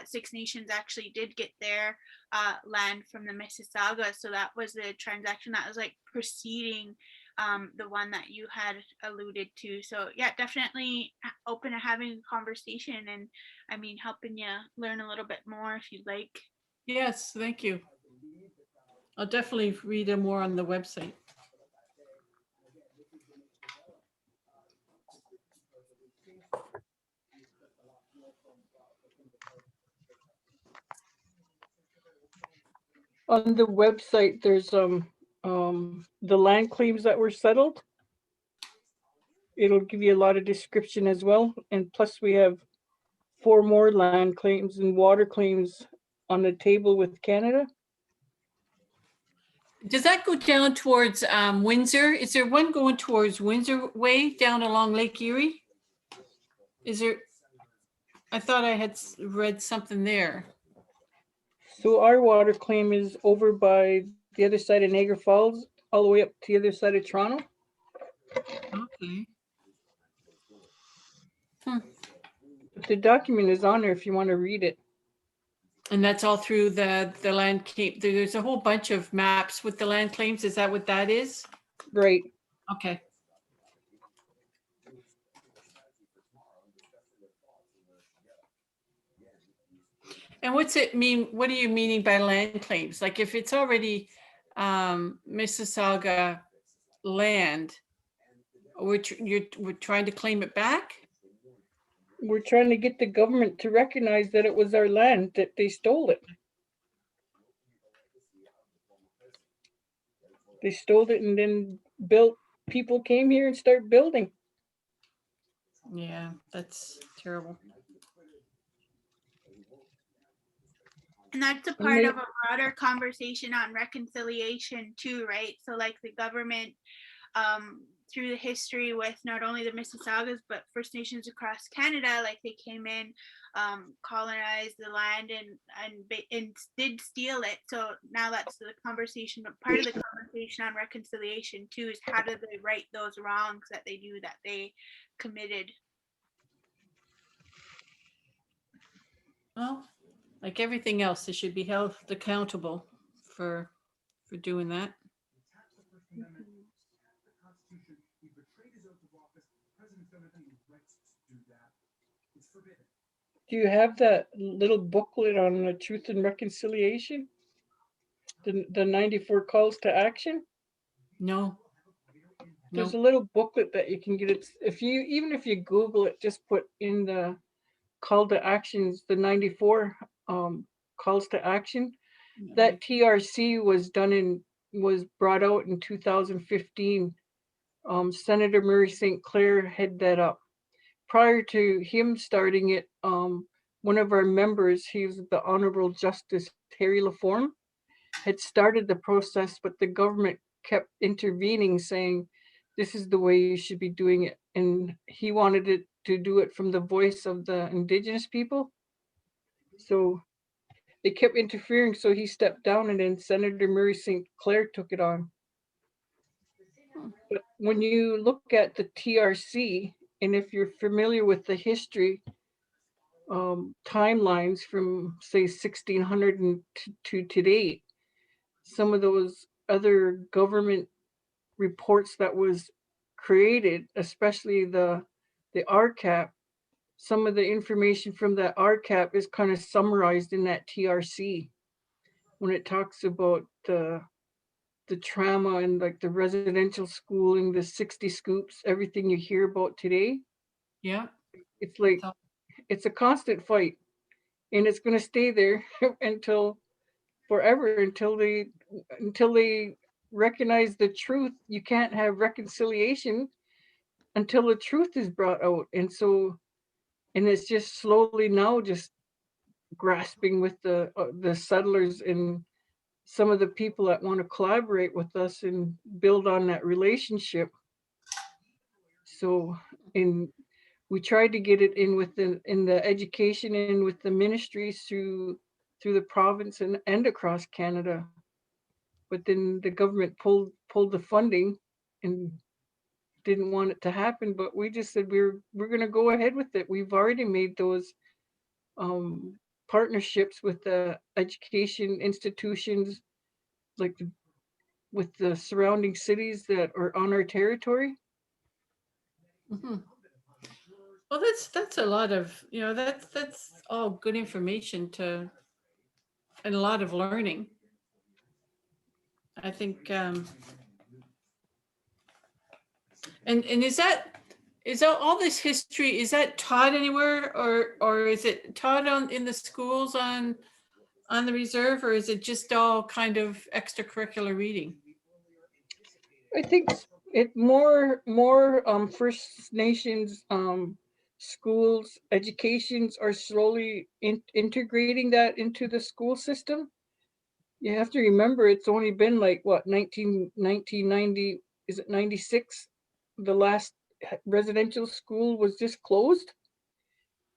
Six Nations actually did get their land from the Mississauga. So that was a transaction that was like preceding the one that you had alluded to. So yeah, definitely open to having a conversation, and I mean helping you learn a little bit more if you'd like. Yes, thank you. I'll definitely read more on the website. On the website, there's the land claims that were settled. It'll give you a lot of description as well. And plus we have 4 more land claims and water claims on the table with Canada. Does that go down towards Windsor? Is there one going towards Windsor Way down along Lake Erie? Is there? I thought I had read something there. So our water claim is over by the other side of Niagara Falls, all the way up to the other side of Toronto. Okay. The document is on there if you want to read it. And that's all through the land claim. There's a whole bunch of maps with the land claims. Is that what that is? Right. Okay. And what's it mean? What are you meaning by land claims? Like if it's already Mississauga land, we're trying to claim it back? We're trying to get the government to recognize that it was our land, that they stole it. They stole it and then people came here and started building. Yeah, that's terrible. And that's a part of a broader conversation on reconciliation too, right? So like the government, through the history with not only the Mississaugas, but First Nations across Canada, like they came in, colonized the land and did steal it. So now that's the conversation, but part of the conversation on reconciliation too is how do they right those wrongs that they do, that they committed. Well, like everything else, they should be held accountable for doing that. Do you have that little booklet on the Truth and Reconciliation? The 94 calls to action? No. There's a little booklet that you can get. It's even if you Google it, just put in the call to actions, the 94 calls to action. That TRC was brought out in 2015. Senator Murray St. Clair headed that up. Prior to him starting it, one of our members, he was the Honorable Justice Terry Laforme, had started the process, but the government kept intervening, saying, this is the way you should be doing it. And he wanted it to do it from the voice of the Indigenous people. So they kept interfering, so he stepped down, and then Senator Murray St. Clair took it on. But when you look at the TRC, and if you're familiar with the history timelines from say 1600 to today, some of those other government reports that was created, especially the RCAP, some of the information from that RCAP is kind of summarized in that TRC when it talks about the trauma and like the residential schooling, the 60 scoops, everything you hear about today. Yeah. It's like, it's a constant fight, and it's going to stay there until forever, until they recognize the truth. You can't have reconciliation until the truth is brought out. And it's just slowly now just grasping with the settlers and some of the people that want to collaborate with us and build on that relationship. So we tried to get it in the education and with the ministries through the province and across Canada. But then the government pulled the funding and didn't want it to happen. But we just said we're going to go ahead with it. We've already made those partnerships with the education institutions, like with the surrounding cities that are on our territory. Mm-hmm. Well, that's a lot of, that's all good information and a lot of learning. I think, and is all this history, is that taught anywhere, or is it taught in the schools on the reserve, or is it just all kind of extracurricular reading? I think it more First Nations schools, educations are slowly integrating that into the school system. You have to remember, it's only been like what, 1990, is it 96? The last residential school was just closed.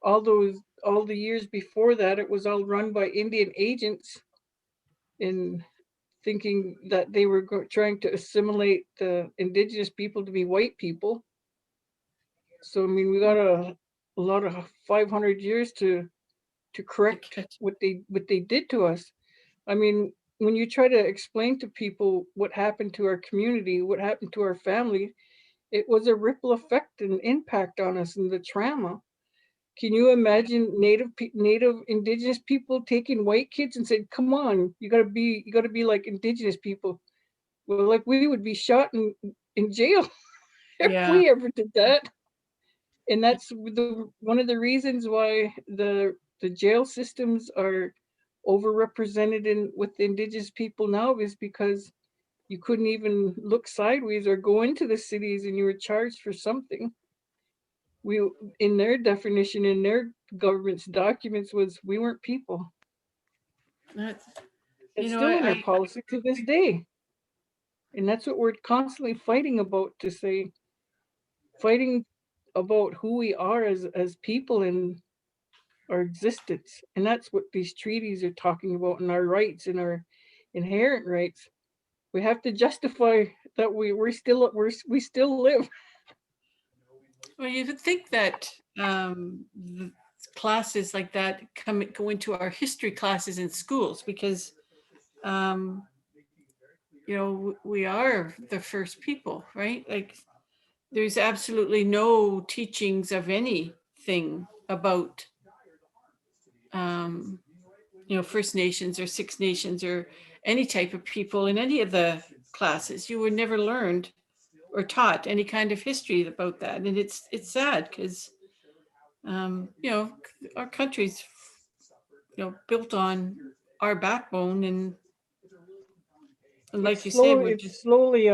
All the years before that, it was all run by Indian agents in thinking that they were trying to assimilate the Indigenous people to be white people. So, I mean, we got a lot of 500 years to to correct what they did to us. I mean, when you try to explain to people what happened to our community, what happened to our family, it was a ripple effect and impact on us and the trauma. Can you imagine native indigenous people taking white kids and said, "Come on, you gotta be like indigenous people"? Well, like we would be shot in jail if Yeah. we ever did that. And that's one of the reasons why the jail systems are overrepresented with indigenous people now, is because you couldn't even look sideways or go into the cities and you were charged for something. We, in their definition, in their government's documents, was we weren't people. That's, It's still in our policy to this day. And that's what we're constantly fighting about, to say, fighting about who we are as people and our existence. And that's what these treaties are talking about, and our rights and our inherent rights. We have to justify that we still live. Well, you would think that classes like that go into our history classes in schools, because you know, we are the first people, right? Like, there's absolutely no teachings of anything about you know, First Nations or Six Nations or any type of people in any of the classes. You were never learned or taught any kind of history about that, and it's sad, because you know, our country's, you know, built on our backbone, and like you said, we're It's just slowly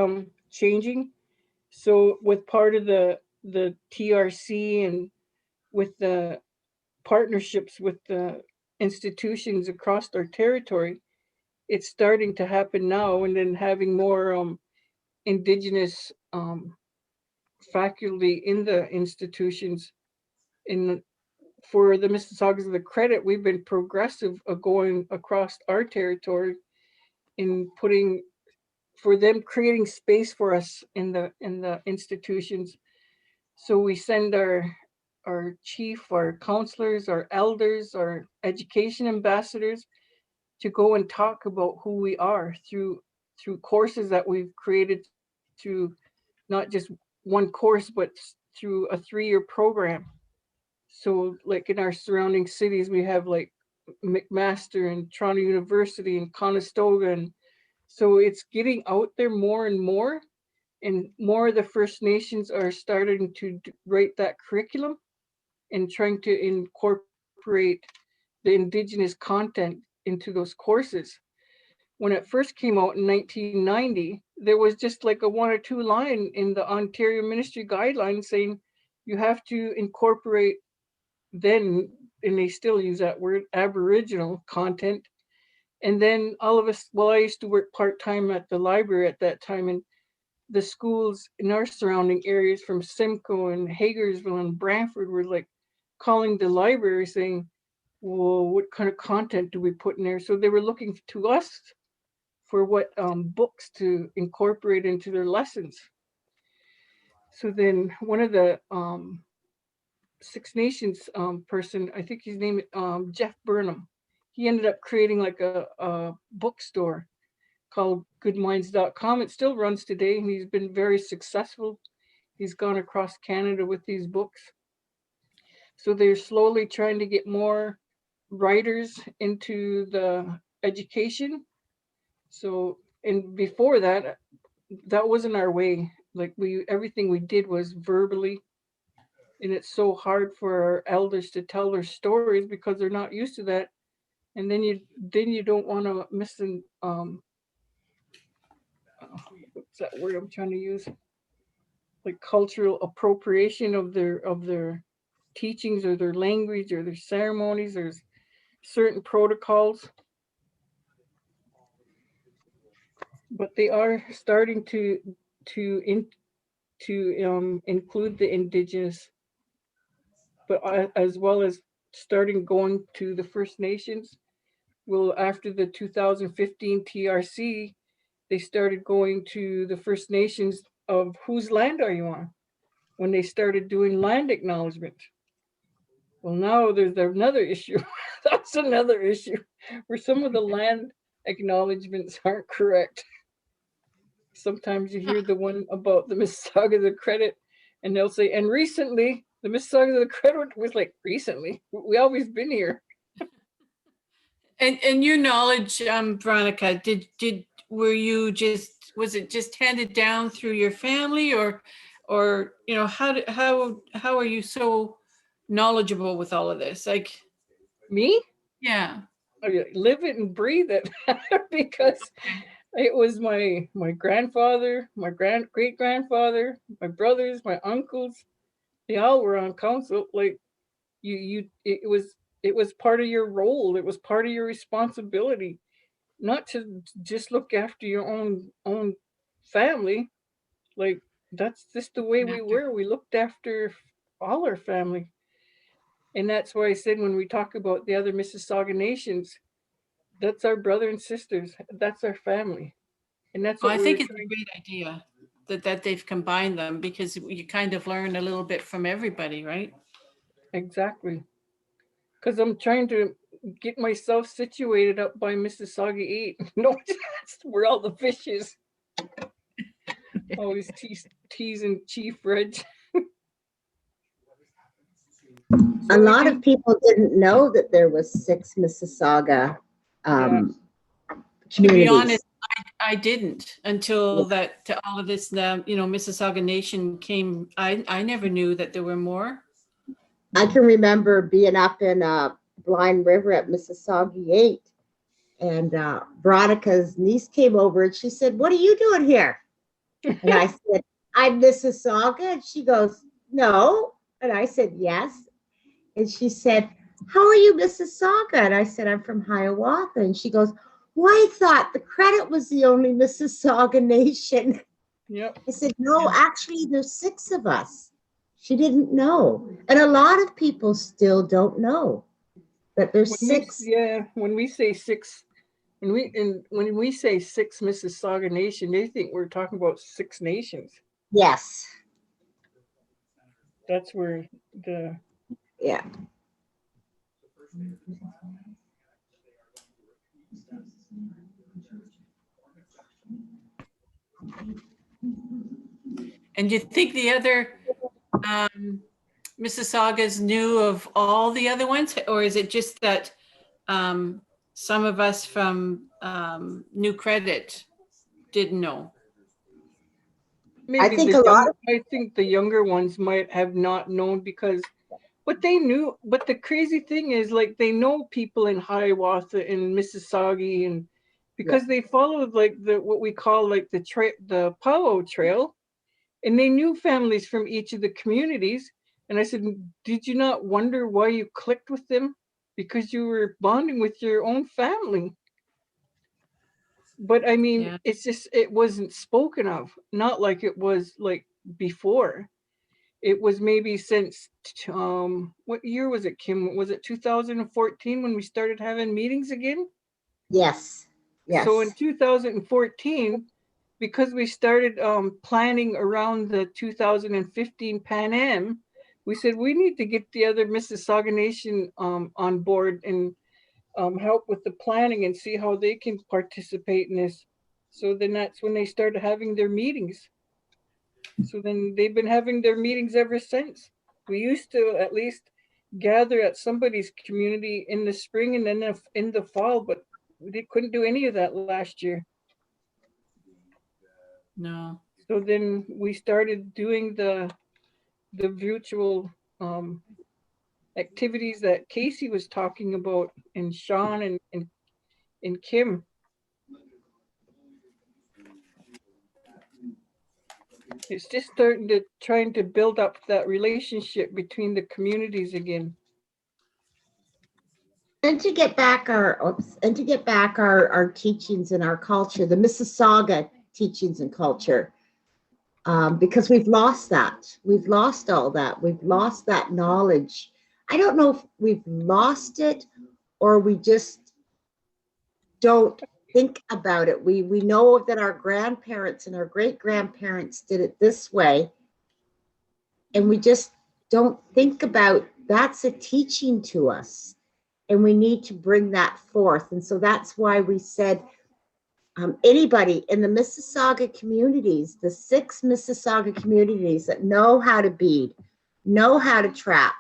changing. So with part of the TRC and with the partnerships with the institutions across our territory, it's starting to happen now, and then having more indigenous faculty in the institutions. In For the Mississaugas of the credit, we've been progressive going across our territory in putting, for them, creating space for us in the institutions. So we send our chief, our counselors, our elders, our education ambassadors to go and talk about who we are through courses that we've created, through not just one course, but through a 3-year program. So like in our surrounding cities, we have like McMaster and Toronto University and Conestoga. And so it's getting out there more and more of the First Nations are starting to write that curriculum and trying to incorporate the Indigenous content into those courses. When it first came out in 1990, there was just like a 1 or 2 line in the Ontario Ministry guidelines saying you have to incorporate, then, and they still use that word, Aboriginal content. And then all of us, well, I used to work part-time at the library at that time, and the schools in our surrounding areas from Simcoe and Hagersville and Brantford were like calling the library saying, well, what kind of content do we put in there? So they were looking to us for what books to incorporate into their lessons. So then one of the Six Nations person, I think his name Jeff Burnham, he ended up creating like a bookstore called goodminds.com. It still runs today, and he's been very successful. He's gone across Canada with these books. So they're slowly trying to get more writers into the education. So, and before that, that wasn't our way. Like everything we did was verbally, and it's so hard for our elders to tell their stories because they're not used to that. And then you don't want to miss an what's that word I'm trying to use? Like cultural appropriation of their teachings or their language or their ceremonies. There's certain protocols, but they are starting to include the Indigenous, but as well as starting going to the First Nations. Well, after the 2015 TRC, they started going to the First Nations of whose land are you on, when they started doing land acknowledgement. Well, now there's another issue. That's another issue where some of the land acknowledgements aren't correct. Sometimes you hear the one about the Mississauga of the Credit, and they'll say, and recently, the Mississauga of the Credit was like, recently? We always been here. And your knowledge, Veronica, was it just handed down through your family, or how are you so knowledgeable with all of this? Like me? Yeah. I live it and breathe it because it was my grandfather, my great grandfather, my brothers, my uncles. They all were on council. Like it was part of your role. It was part of your responsibility, not to just look after your own family. Like that's just the way we were. We looked after all our family. And that's why I said when we talk about the other Mississauga nations, that's our brother and sisters. That's our family. And that's what I think it's a great idea that they've combined them, because you kind of learn a little bit from everybody, right? Exactly. Because I'm trying to get myself situated up by Mississauga 8. No, that's where all the fish is. Always teasing Chief Reg. A lot of people didn't know that there was 6 Mississauga communities. To be honest, I didn't until that all of this, Mississauga Nation came. I never knew that there were more. I can remember being up in Blind River at Mississauga 8, and Veronica's niece came over and she said, "What are you doing here?" And I said, "I'm Mississauga." And she goes, "No." And I said, "Yes." And she said, "How are you Mississauga?" And I said, "I'm from Hiawatha." And she goes, "Well, I thought the Credit was the only Mississauga nation." Yep. I said, "No, actually there's 6 of us." She didn't know. And a lot of people still don't know that there's 6. When we say 6, when we say 6 Mississauga nation, they think we're talking about 6 nations. Yes. That's where the And do you think the other Mississaugas knew of all the other ones, or is it just that some of us from New Credit didn't know? Maybe I think the younger ones might have not known because, but they knew. But the crazy thing is, like, they know people in Hiawatha and Mississauga, and because they followed like what we call like the Powwow Trail, and they knew families from each of the communities. And I said, "Did you not wonder why you clicked with them? Because you were bonding with your own family." But I mean, it's just, it wasn't spoken of, not like it was like before. It was maybe since, what year was it, Kim? Was it 2014 when we started having meetings again? Yes. Yes. So in 2014, because we started planning around the 2015 Pan Am, we said we need to get the other Mississauga Nation on board and help with the planning and see how they can participate in this. So then that's when they started having their meetings. So then they've been having their meetings ever since. We used to at least gather at somebody's community in the spring and then in the fall, but they couldn't do any of that last year. No. So then we started doing the virtual activities that Casey was talking about, and Sean and Kim. It's just trying to build up that relationship between the communities again. And to get back our teachings and our culture, the Mississauga teachings and culture, because we've lost that. We've lost all that. We've lost that knowledge. I don't know if we've lost it or we just don't think about it. We know that our grandparents and our great-grandparents did it this way, and we just don't think about that's a teaching to us, and we need to bring that forth. And so that's why we said anybody in the Mississauga communities, the 6 Mississauga communities that know how to bead, know how to trap,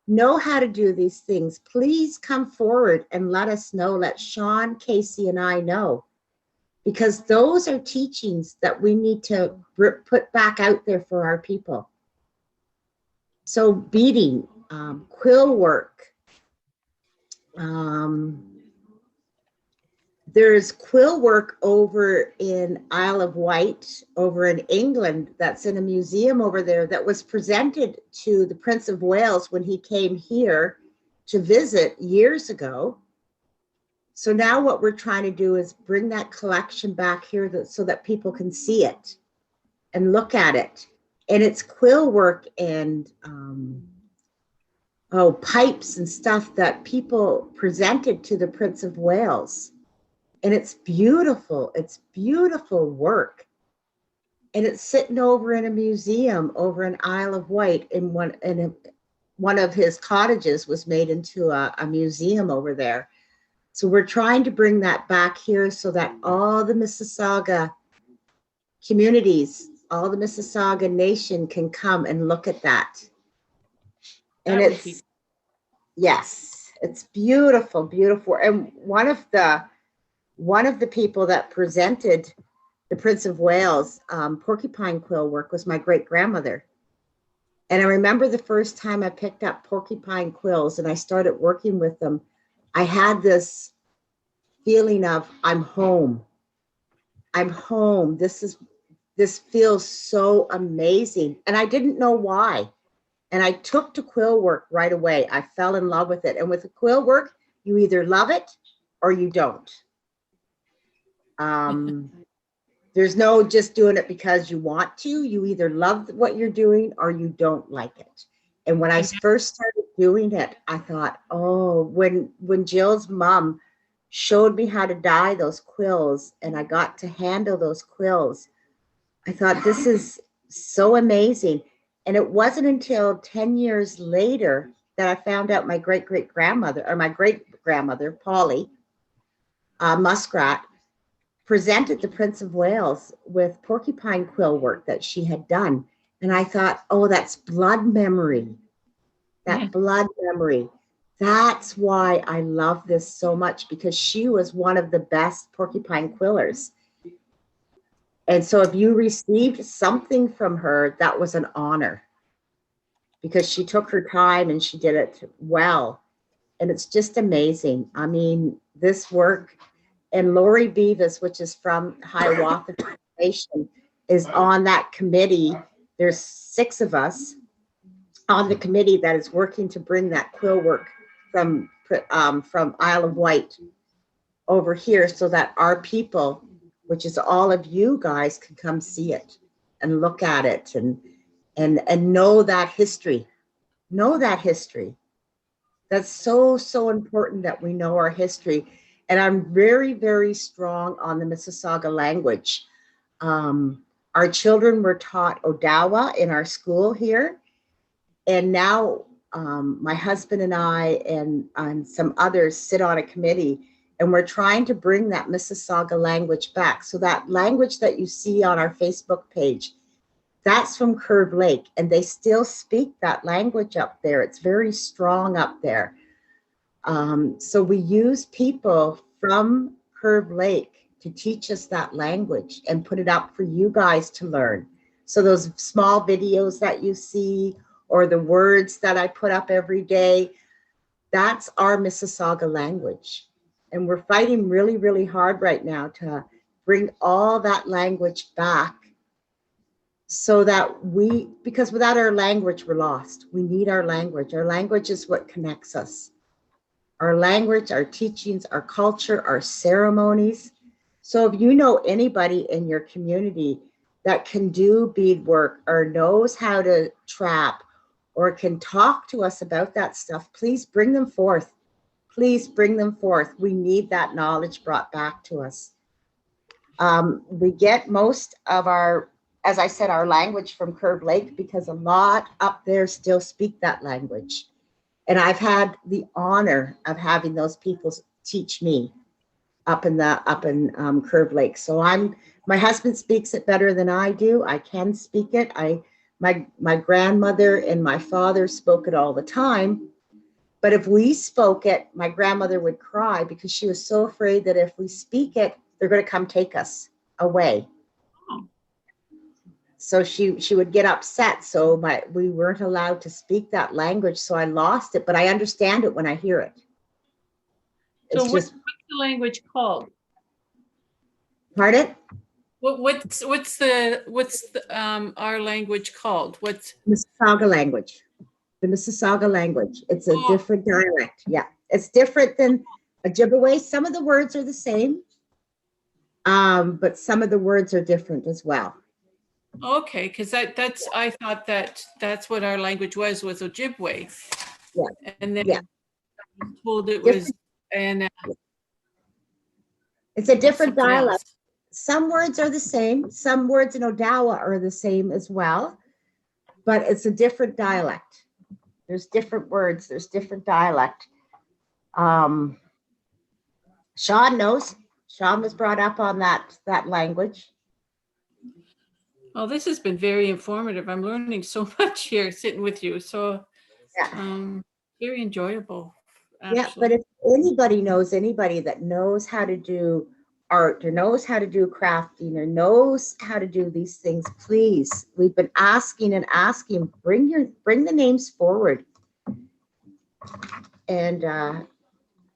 know how to do these things, please come forward and let us know. Let Sean, Casey, and I know, because those are teachings that we need to put back out there for our people. So beading, quill work, there's quill work over in Isle of Wight, over in England, that's in a museum over there that was presented to the Prince of Wales when he came here to visit years ago. So now what we're trying to do is bring that collection back here so that people can see it and look at it. And it's quill work and pipes and stuff that people presented to the Prince of Wales. And it's beautiful work. And it's sitting over in a museum over in Isle of Wight, in one of his cottages was made into a museum over there. So we're trying to bring that back here so that all the Mississauga communities, all the Mississauga nation can come and look at that. And yes, it's beautiful, beautiful. And one of the people that presented the Prince of Wales porcupine quill work was my great-grandmother. And I remember the first time I picked up porcupine quills and I started working with them, I had this feeling of, I'm home. I'm home. This feels so amazing. And I didn't know why. And I took to quill work right away. I fell in love with it. And with the quill work, you either love it or you don't. There's no just doing it because you want to. You either love what you're doing or you don't like it. And when I first started doing it, I thought, oh, when Jill's mom showed me how to dye those quills and I got to handle those quills, I thought, this is so amazing. And it wasn't until 10 years later that I found out my great-grandmother, Polly Muskrat, presented the Prince of Wales with porcupine quill work that she had done. And I thought, oh, that's blood memory. Blood memory. That's why I love this so much, because she was one of the best porcupine quillers. And so if you received something from her, that was an honor, because she took her time and she did it well. And it's just amazing. I mean, this work, and Lori Beavis, which is from Hiawatha Nation, is on that committee. There's 6 of us on the committee that is working to bring that quill work from Isle of Wight over here so that our people, which is all of you guys, can come see it and look at it and know that history. Know that history. That's so, so important that we know our history. And I'm very, very strong on the Mississauga language. Our children were taught Odawa in our school here. And now my husband and I and some others sit on a committee, and we're trying to bring that Mississauga language back. So that language that you see on our Facebook page, that's from Curve Lake, and they still speak that language up there. It's very strong up there. So we use people from Curve Lake to teach us that language and put it up for you guys to learn. So those small videos that you see, or the words that I put up every day, that's our Mississauga language. And we're fighting really, really hard right now to bring all that language back, so that because without our language, we're lost. We need our language. Our language is what connects us. Our language, our teachings, our culture, our ceremonies. So if you know anybody in your community that can do beadwork or knows how to trap or can talk to us about that stuff, please bring them forth. Please bring them forth. We need that knowledge brought back to us. We get most of our, as I said, our language from Curve Lake, because a lot up there still speak that language. And I've had the honor of having those people teach me up in Curve Lake. So my husband speaks it better than I do. I can speak it. My grandmother and my father spoke it all the time. But if we spoke it, my grandmother would cry because she was so afraid that if we speak it, they're going to come take us away. So she would get upset. So we weren't allowed to speak that language. So I lost it, but I understand it when I hear it. So what's the language called? Pardon? What's our language called? What's Mississauga language? The Mississauga language. It's a different dialect. Yeah, it's different than Ojibwe. Some of the words are the same, but some of the words are different as well. Okay, because I thought that's what our language was Ojibwe. Yeah. And then yeah. I was told it was it's a different dialect. Else. Some words are the same. Some words in Odawa are the same as well, but it's a different dialect. There's different words. There's different dialect. Sean knows. Sean was brought up on that language. Well, this has been very informative. I'm learning so much here sitting with you. So very enjoyable. Actually. Yeah, but if anybody knows anybody that knows how to do art or knows how to do crafting or knows how to do these things, please, we've been asking and asking, bring the names forward and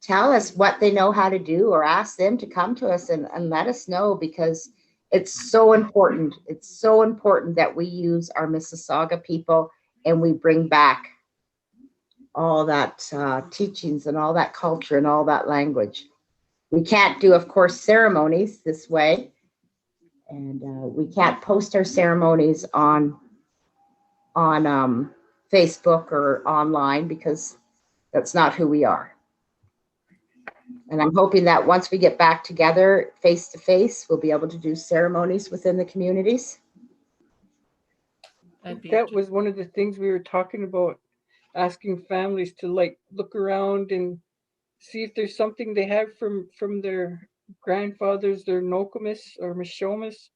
tell us what they know how to do, or ask them to come to us and let us know, because it's so important. It's so important that we use our Mississauga people and we bring back all that teachings and all that culture and all that language. We can't do, of course, ceremonies this way, and we can't post our ceremonies on Facebook or online, because that's not who we are. And I'm hoping that once we get back together face to face, we'll be able to do ceremonies within the communities. That was one of the things we were talking about, asking families to look around and see if there's something they have from their grandfathers, their Nokomis or Mishomis,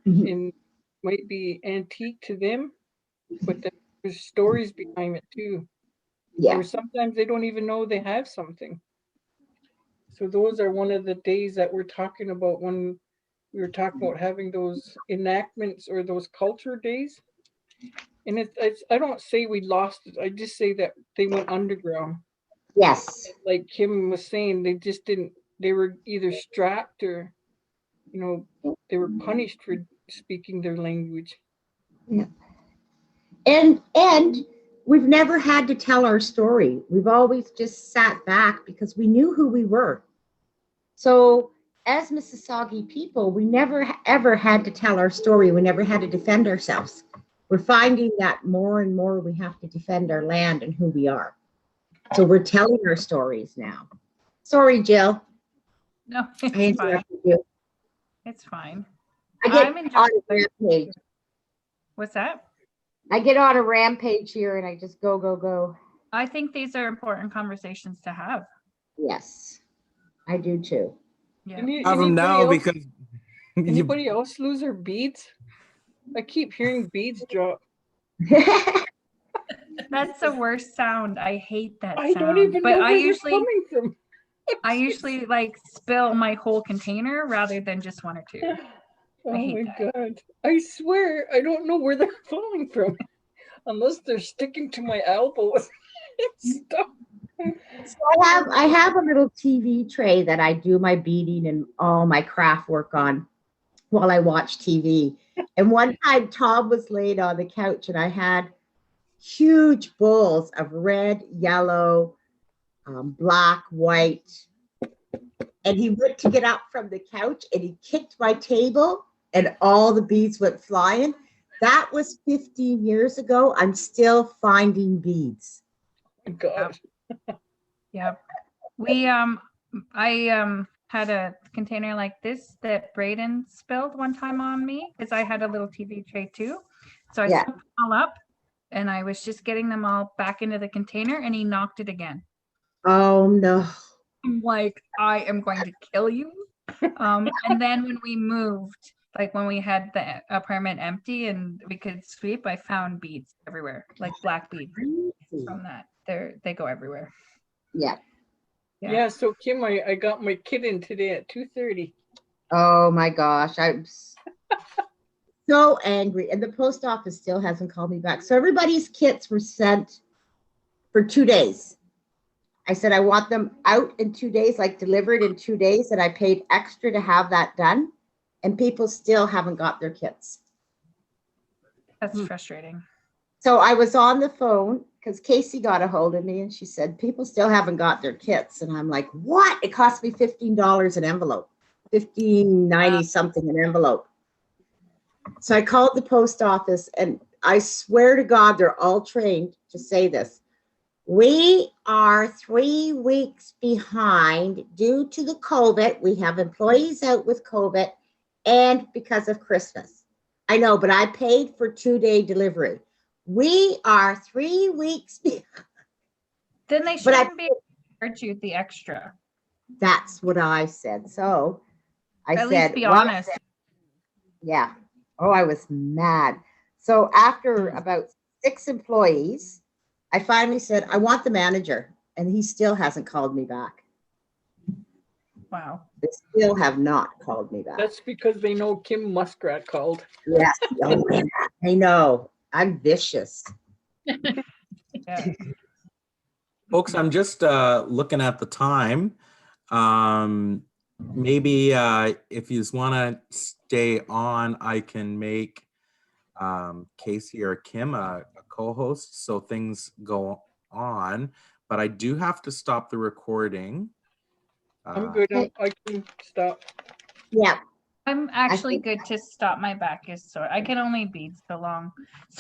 and might be antique to them, but there's stories behind it too. Yeah. Or sometimes they don't even know they have something. So those are one of the days that we're talking about when we were talking about having those enactments or those culture days. And it's I don't say we lost it. I just say that they went underground. Yes. Like Kim was saying, they were either strapped or, they were punished for speaking their language. Yeah. And we've never had to tell our story. We've always just sat back because we knew who we were. So as Mississauga people, we never ever had to tell our story. We never had to defend ourselves. We're finding that more and more we have to defend our land and who we are. So we're telling our stories now. Sorry, Jill. No, I it's fine. interrupted you. It's fine. I get I'm on enjoying a rampage. What's that? I get on a rampage here and I just go. I think these are important conversations to have. Yes, I do too. Yeah. Have them now because anybody else lose their beads? I keep hearing beads drop. That's the worst sound. I hate that I sound. don't even but know I where usually they're coming from. I usually spill my whole container rather than just one or two. Oh my God. I swear I don't know where they're falling from. Unless they're sticking to my elbows. Stuff. So I have a little TV tray that I do my beading and all my craft work on while I watch TV. And one time Tom was laid on the couch and I had huge bowls of red, yellow, black, white. And he went to get up from the couch and he kicked my table and all the beads went flying. That was 15 years ago. I'm still finding beads. Oh God. Yep. I had a container like this that Braden spilled one time on me because I had a little TV tray too. So I scooped them all up and I was just getting them all back into the container and he knocked it again. Oh, no. I'm like, I am going to kill you. And then when we moved, like when we had the apartment empty and we could sweep, I found beads everywhere, like black beads from that. They go everywhere. Yeah. Yeah. Yeah, so Kim, I got my kid in today at 2:30. Oh my gosh. I'm so angry. And the post office still hasn't called me back. So everybody's kits were sent for 2 days. I said, I want them out in 2 days, like delivered in 2 days. And I paid extra to have that done. And people still haven't got their kits. That's frustrating. So I was on the phone because Casey got a hold of me and she said, people still haven't got their kits. And I'm like, what? It cost me $15 an envelope, $15.90 something an envelope. So I called the post office and I swear to God, they're all trained to say this. We are 3 weeks behind due to the COVID. We have employees out with COVID and because of Christmas. I know, but I paid for 2-day delivery. We are 3 weeks behind. Then they shouldn't be able to charge you the extra. That's what I said. So I At said, least be well, honest. yeah. Oh, I was mad. So after about 6 employees, I finally said, I want the manager. And he still hasn't called me back. Wow. They still have not called me back. That's because they know Kim Muskrat called. Yes. Oh, yeah. I know. I'm vicious. Yeah. Folks, I'm just looking at the time. Maybe if you want to stay on, I can make Casey or Kim a co-host so things go on. But I do have to stop the recording. I'm good. I can stop. Yeah. I'm actually good to stop. My back is sore. I can only bead so long.